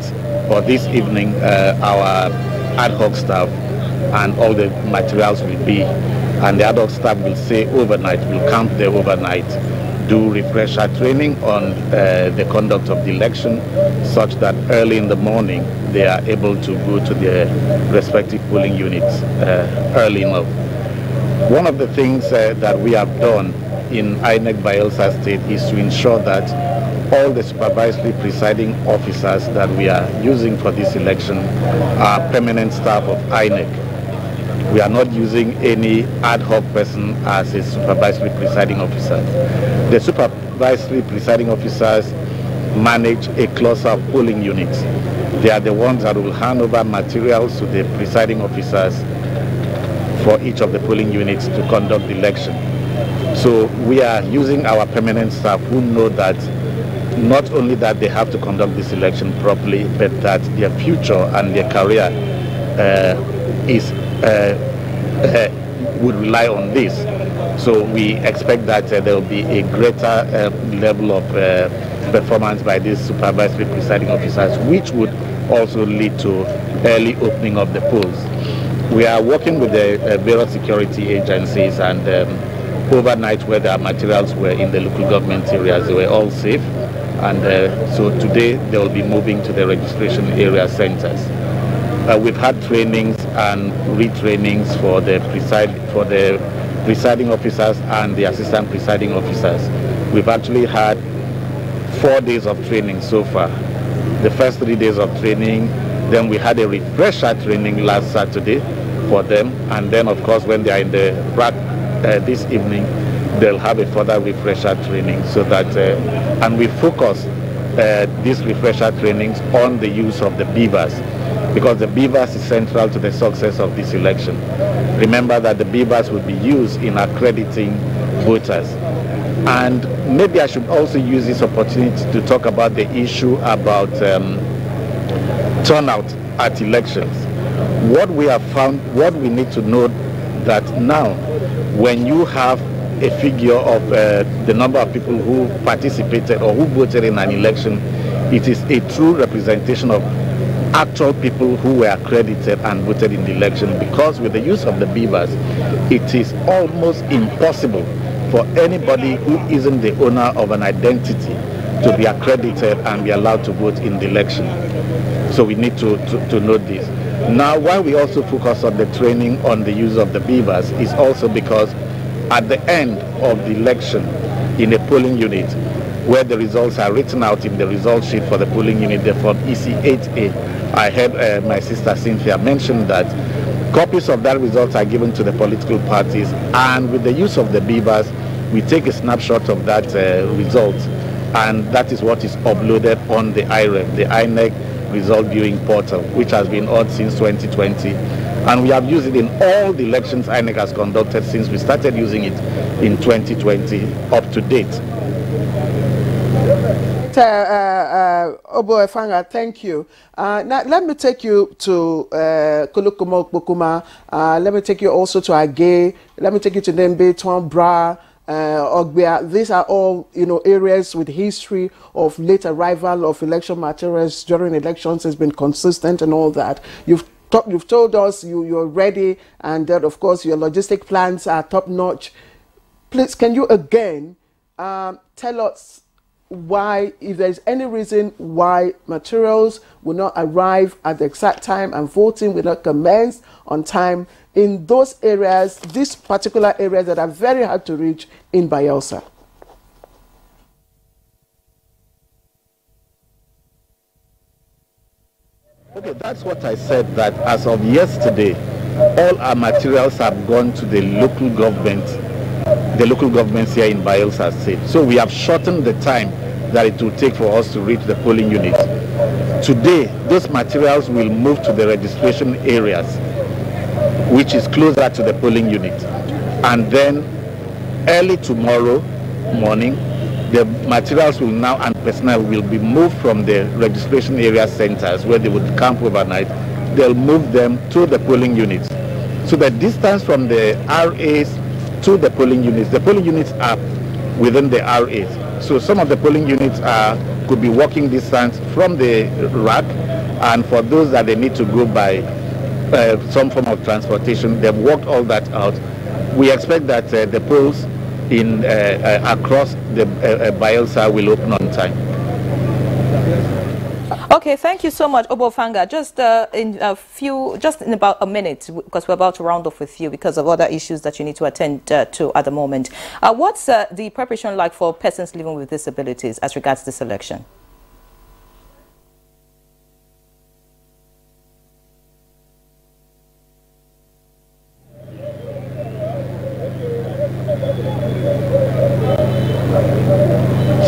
or this evening our ad hoc staff and all the materials will be, and the ad hoc staff will stay overnight, will camp there overnight, do refresher training on the conduct of the election, such that early in the morning they are able to go to their respective polling units early enough. One of the things that we have done in INEC Bayelsa State is to ensure that all the supervisory presiding officers that we are using for this election are permanent staff of INEC. We are not using any ad hoc person as a supervisory presiding officer. The supervisory presiding officers manage a cluster of polling units. They are the ones that will hand over materials to the presiding officers for each of the polling units to conduct the election. So we are using our permanent staff who know that not only that they have to conduct this election properly, but that their future and their career is would rely on this. So we expect that there will be a greater level of performance by these supervisory presiding officers, which would also lead to early opening of the polls. We are working with the various security agencies, and overnight where their materials were in the local government areas, they were all safe. And so today they will be moving to the registration area centers. We've had trainings and retrainings for the presiding officers and the assistant presiding officers. We've actually had 4 days of training so far. The first 3 days of training, then we had a refresher training last Saturday for them, and then of course when they are in the rack this evening, they'll have a further refresher training, so that and we focus these refresher trainings on the use of the beavers, because the beavers is central to the success of this election. Remember that the beavers will be used in accrediting voters. And maybe I should also use this opportunity to talk about the issue about turnout at elections. What we have found, what we need to know, that now when you have a figure of the number of people who participated or who voted in an election, it is a true representation of actual people who were accredited and voted in the election, because with the use of the beavers, it is almost impossible for anybody who isn't the owner of an identity to be accredited and be allowed to vote in the election. So we need to note this. Now, why we also focus on the training on the use of the beavers is also because at the end of the election in a polling unit, where the results are written out in the result sheet for the polling unit, the form EC8A, I heard my sister Cynthia mention that copies of that results are given to the political parties, and with the use of the beavers, we take a snapshot of that result, and that is what is uploaded on the IREV, the INEC result viewing portal, which has been on since 2020. And we have used it in all the elections INEC has conducted since we started using it in 2020 up to date. Obo Efanga, thank you. Now let me take you to Kulukumo Bukuma. Let me take you also to Agay. Let me take you to Nembe, Bra, Ogbia. These are all, areas with history of late arrival of election materials during elections has been consistent and all that. You've told us you're ready, and that of course your logistic plans are top notch. Please, can you again tell us why, if there's any reason why materials will not arrive at the exact time and voting will not commence on time in those areas, these particular areas that are very hard to reach in Bayelsa? Okay, that's what I said, that as of yesterday, all our materials have gone to the local governments here in Bayelsa State. So we have shortened the time that it will take for us to reach the polling units. Today, those materials will move to the registration areas, which is closer to the polling unit. And then early tomorrow morning, the materials will now and personnel will be moved from the registration area centers where they would camp overnight. They'll move them to the polling units. So the distance from the RAs to the polling units are within the RAs. So some of the polling units could be walking distance from the rack, and for those that they need to go by some form of transportation, they've worked all that out. We expect that the polls in across the Bayelsa will open on time. Okay, thank you so much, Obo Fanga. Just in about a minute, because we're about to round off with you because of other issues that you need to attend to at the moment. What's the preparation like for persons living with disabilities as regards this election?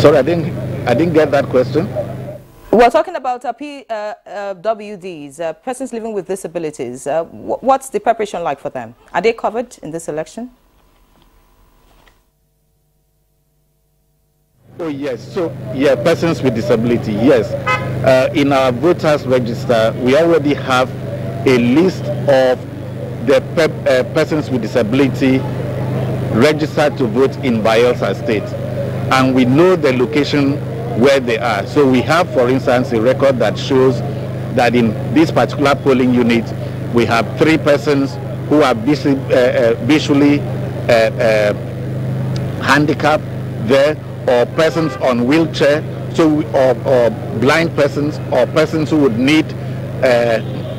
Sorry, I didn't get that question. We're talking about PWDs, persons living with disabilities. What's the preparation like for them? Are they covered in this election? Oh yes, so yeah, persons with disability, yes. In our voters register, we already have a list of the persons with disability registered to vote in Bayelsa State, and we know the location where they are. So we have, for instance, a record that shows that in this particular polling unit, we have 3 persons who are visually handicapped there, or persons on wheelchair, so or blind persons, or persons who would need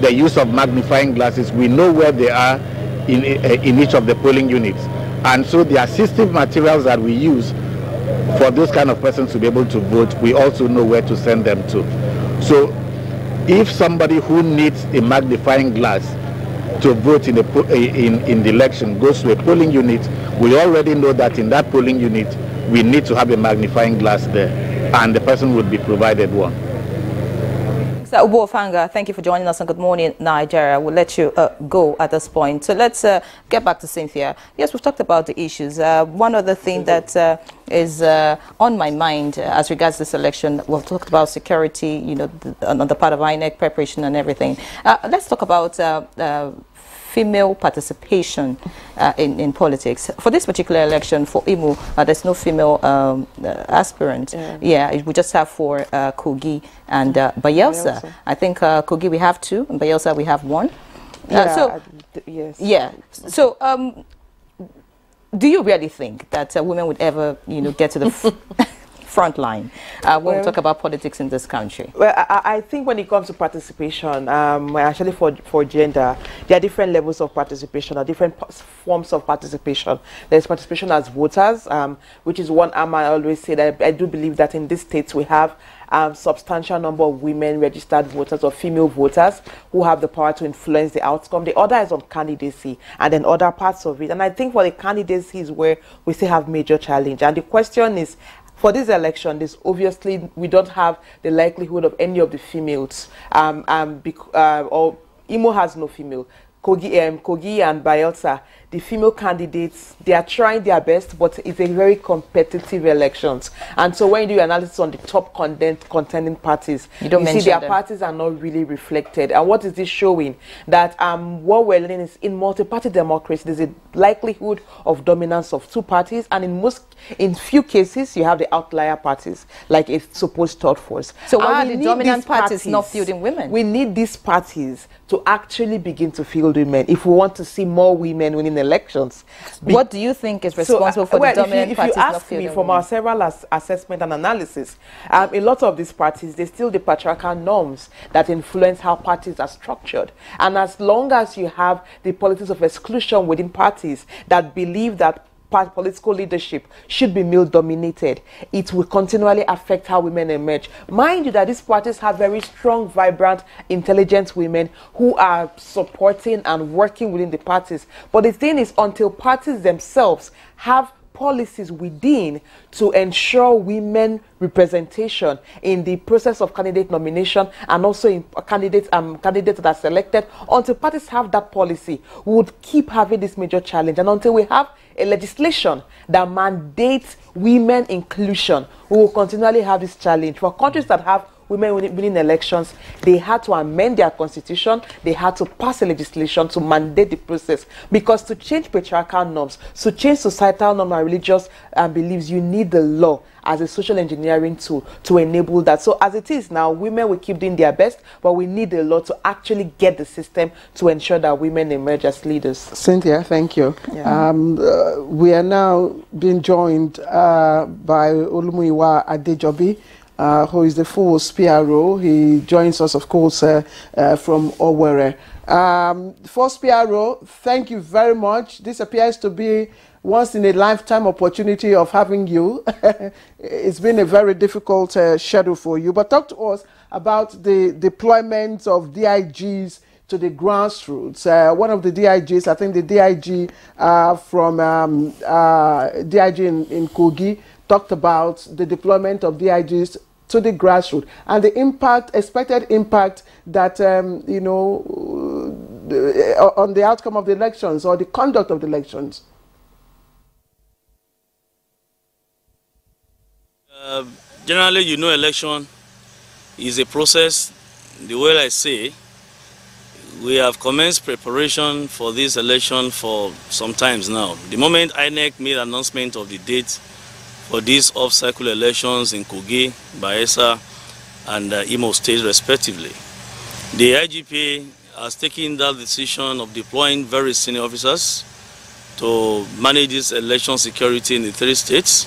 the use of magnifying glasses. We know where they are in each of the polling units, and so the assistive materials that we use for those kind of persons to be able to vote, we also know where to send them to. So if somebody who needs a magnifying glass to vote in the election goes to a polling unit, we already know that in that polling unit we need to have a magnifying glass there, and the person would be provided one. Mr. Ubo-Ofanga, thank you for joining us on Good Morning Nigeria. We'll let you go at this point. So let's get back to Cynthia. Yes, we've talked about the issues. One other thing that is on my mind as regards this election, we've talked about security, you know, on the part of INEC, preparation and everything. Let's talk about female participation in politics. For this particular election, for Imo, there's no female aspirant. Yeah, we just have for Kogi and Bayelsa. I think Kogi we have 2, and Bayelsa we have 1. Yes. Yeah. So, do you really think that women would ever, you know, get to the front line when we talk about politics in this country? Well, I think when it comes to participation, actually for gender, there are different levels of participation, or different forms of participation. There's participation as voters, which is one arm. I always say that I do believe that in this states we have substantial number of women registered voters or female voters who have the power to influence the outcome. The other is on candidacy, and then other parts of it. And I think for the candidacy is where we still have major challenge. And the question is, for this election, obviously we don't have the likelihood of any of the females, or Imo has no female. Kogi and Bayelsa, the female candidates, they are trying their best, but it's a very competitive elections. And so when you do analysis on the top contending parties, you see their parties are not really reflected. And what is this showing? That what we're learning is in multi-party democracy, there's a likelihood of dominance of 2 parties, and in few cases, you have the outlier parties, like a supposed third force. So why are the dominant parties not fielding women? We need these parties to actually begin to field women if we want to see more women winning elections. What do you think is responsible for the dominant parties not fielding women? If you ask me, from our several assessment and analysis, a lot of these parties, they still the patriarchal norms that influence how parties are structured. And as long as you have the politics of exclusion within parties that believe that political leadership should be male dominated, it will continually affect how women emerge. Mind you that these parties have very strong, vibrant, intelligent women who are supporting and working within the parties. But the thing is, until parties themselves have policies within to ensure women representation in the process of candidate nomination and also in candidates that are selected, until parties have that policy, we would keep having this major challenge. And until we have a legislation that mandates women inclusion, we will continually have this challenge. For countries that have women winning elections, they had to amend their constitution, they had to pass a legislation to mandate the process. Because to change patriarchal norms, to change societal norms and religious beliefs, you need the law as a social engineering tool to enable that. So as it is now, women will keep doing their best, but we need the law to actually get the system to ensure that women emerge as leaders. Cynthia, thank you. Yeah. We are now being joined by Olumuyiwa Adejobi, who is the force PRO. He joins us, of course, from Owerri. Force PRO, thank you very much. This appears to be once in a lifetime opportunity of having you. It's been a very difficult schedule for you, but talk to us about the deployment of DIGs to the grassroots. One of the DIGs, I think the DIG from DIG in Kogi, talked about the deployment of DIGs to the grassroots and the impact, expected impact that, you know, on the outcome of the elections or the conduct of the elections. Generally, you know, election is a process. The way I say, we have commenced preparation for this election for some times now. The moment INEC made announcement of the date for these off-cycle elections in Kogi, Bayelsa, and Imo State respectively, the IGP has taken that decision of deploying very senior officers to manage this election security in the 3 states.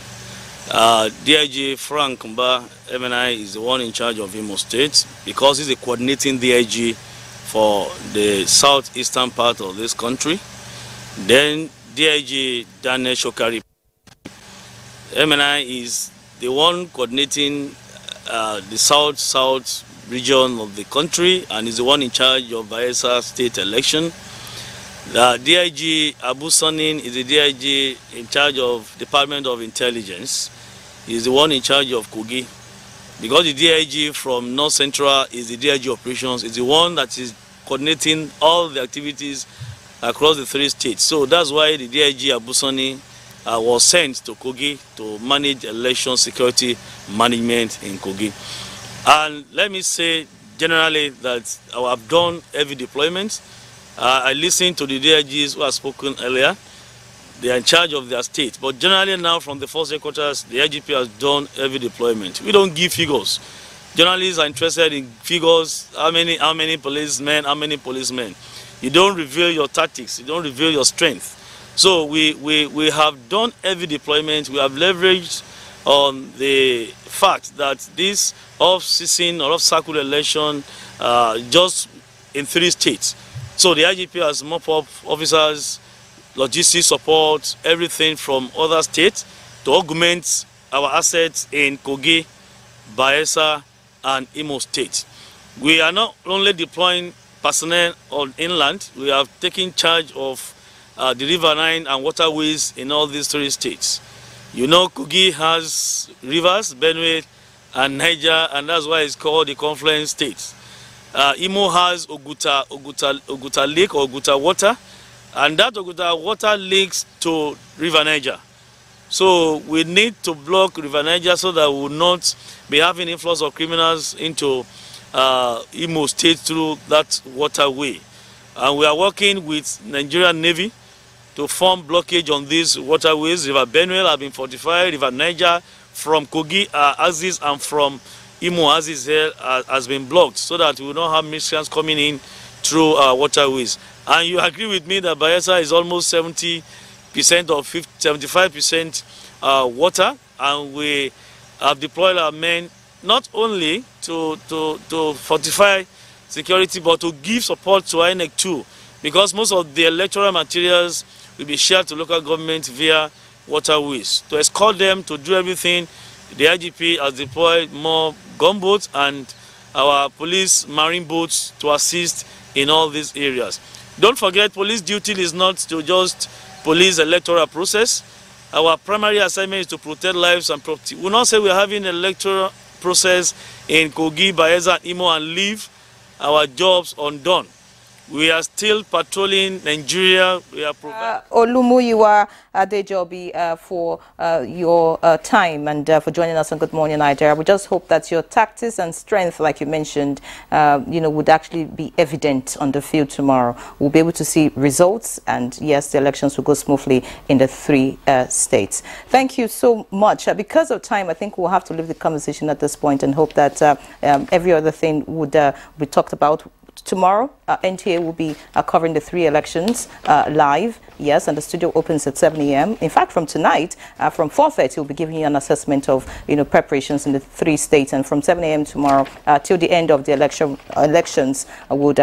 DIG Frank Mba MNI is the one in charge of Imo State because he's a coordinating DIG for the southeastern part of this country. Then DIG Daniel Shokari MNI is the one coordinating the south region of the country and is the one in charge of Bayelsa state election. The DIG Abu Sanin is the DIG in charge of Department of Intelligence. He is the one in charge of Kogi. Because the DIG from North Central is the DIG Operations, is the one that is coordinating all the activities across the 3 states. So that's why the DIG Abu Sanin was sent to Kogi to manage election security management in Kogi. And let me say generally that I have done heavy deployment. I listened to the DIGs who have spoken earlier. They are in charge of their state. But generally now from the force headquarters, the IGP has done heavy deployment. We don't give figures. Journalists are interested in figures, how many policemen, how many policemen. You don't reveal your tactics, you don't reveal your strength. So we have done heavy deployment. We have leveraged on the fact that this off-season or off-cycle election just in 3 states. So the IGP has mop-up officers, logistics support, everything from other states to augment our assets in Kogi, Bayelsa, and Imo State. We are not only deploying personnel on inland, we have taken charge of the riverine and waterways in all these 3 states. You know, Kogi has rivers, Benue and Niger, and that's why it's called the Confluence States. Imo has Oguta Lake or Oguta Water, and that Oguta Water links to River Niger. So we need to block River Niger so that we will not be having influx of criminals into Imo State through that waterway. And we are working with Nigerian Navy to form blockage on these waterways. River Benue have been fortified, River Niger from Kogi Axis and from Imo Axis has been blocked so that we will not have miscreants coming in through waterways. And you agree with me that Bayelsa is almost 70% or 75% water, and we have deployed our men not only to fortify security but to give support to INEC too, because most of the electoral materials will be shared to local government via waterways. To escort them, to do everything, the IGP has deployed more gunboats and our police marine boats to assist in all these areas. Don't forget, police duty is not to just police electoral process. Our primary assignment is to protect lives and property. We will not say we are having an electoral process in Kogi, Bayelsa, Imo and leave our jobs undone. We are still patrolling Nigeria. We are Olumuyiwa Adejobi for your time and for joining us on Good Morning Nigeria. We just hope that your tactics and strength, like you mentioned, would actually be evident on the field tomorrow. We'll be able to see results, and yes, the elections will go smoothly in the 3 states. Thank you so much. Because of time, I think we'll have to leave the conversation at this point and hope that every other thing would be talked about. Tomorrow, NTA will be covering the 3 elections live, yes, and the studio opens at 7 a.m. In fact, from tonight, from 4:30, we'll be giving you an assessment of, preparations in the 3 states, and from 7 a.m. tomorrow till the end of the elections, would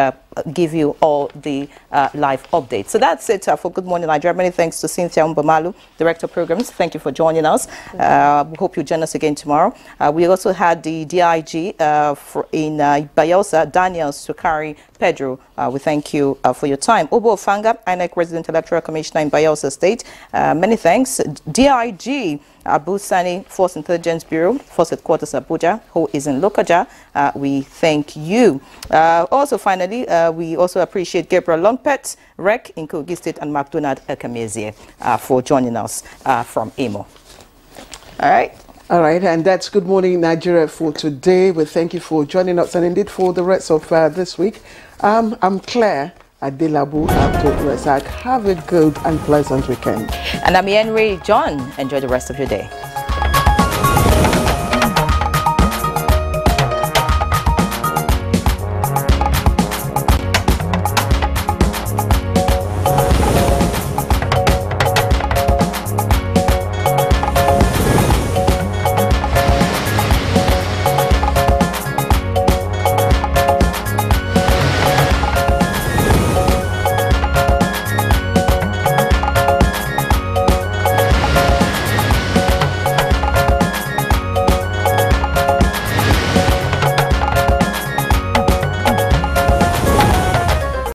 give you all the live updates. So that's it for Good Morning Nigeria. Many thanks to Cynthia Mbamalu, Director of Programs. Thank you for joining us. We hope you join us again tomorrow. We also had the DIG in Bayelsa, Daniel Sukari Pedro. We thank you for your time. Obo Ofanga, INEC Resident Electoral Commissioner in Bayelsa State. Many thanks. DIG Abu Sani, Force Intelligence Bureau, Force Headquarters Abuja, who is in Lokaja. We thank you. Also, finally, we also appreciate Gabriel Longpet, REC in Kogi State, and McDonald Ekamezie for joining us from Imo. All right. All right, and that's Good Morning Nigeria for today. We thank you for joining us and indeed for the rest of this week. I'm Claire Adelabu Abdul-Razak. Have a good and pleasant weekend. And I'm Henry John. Enjoy the rest of your day.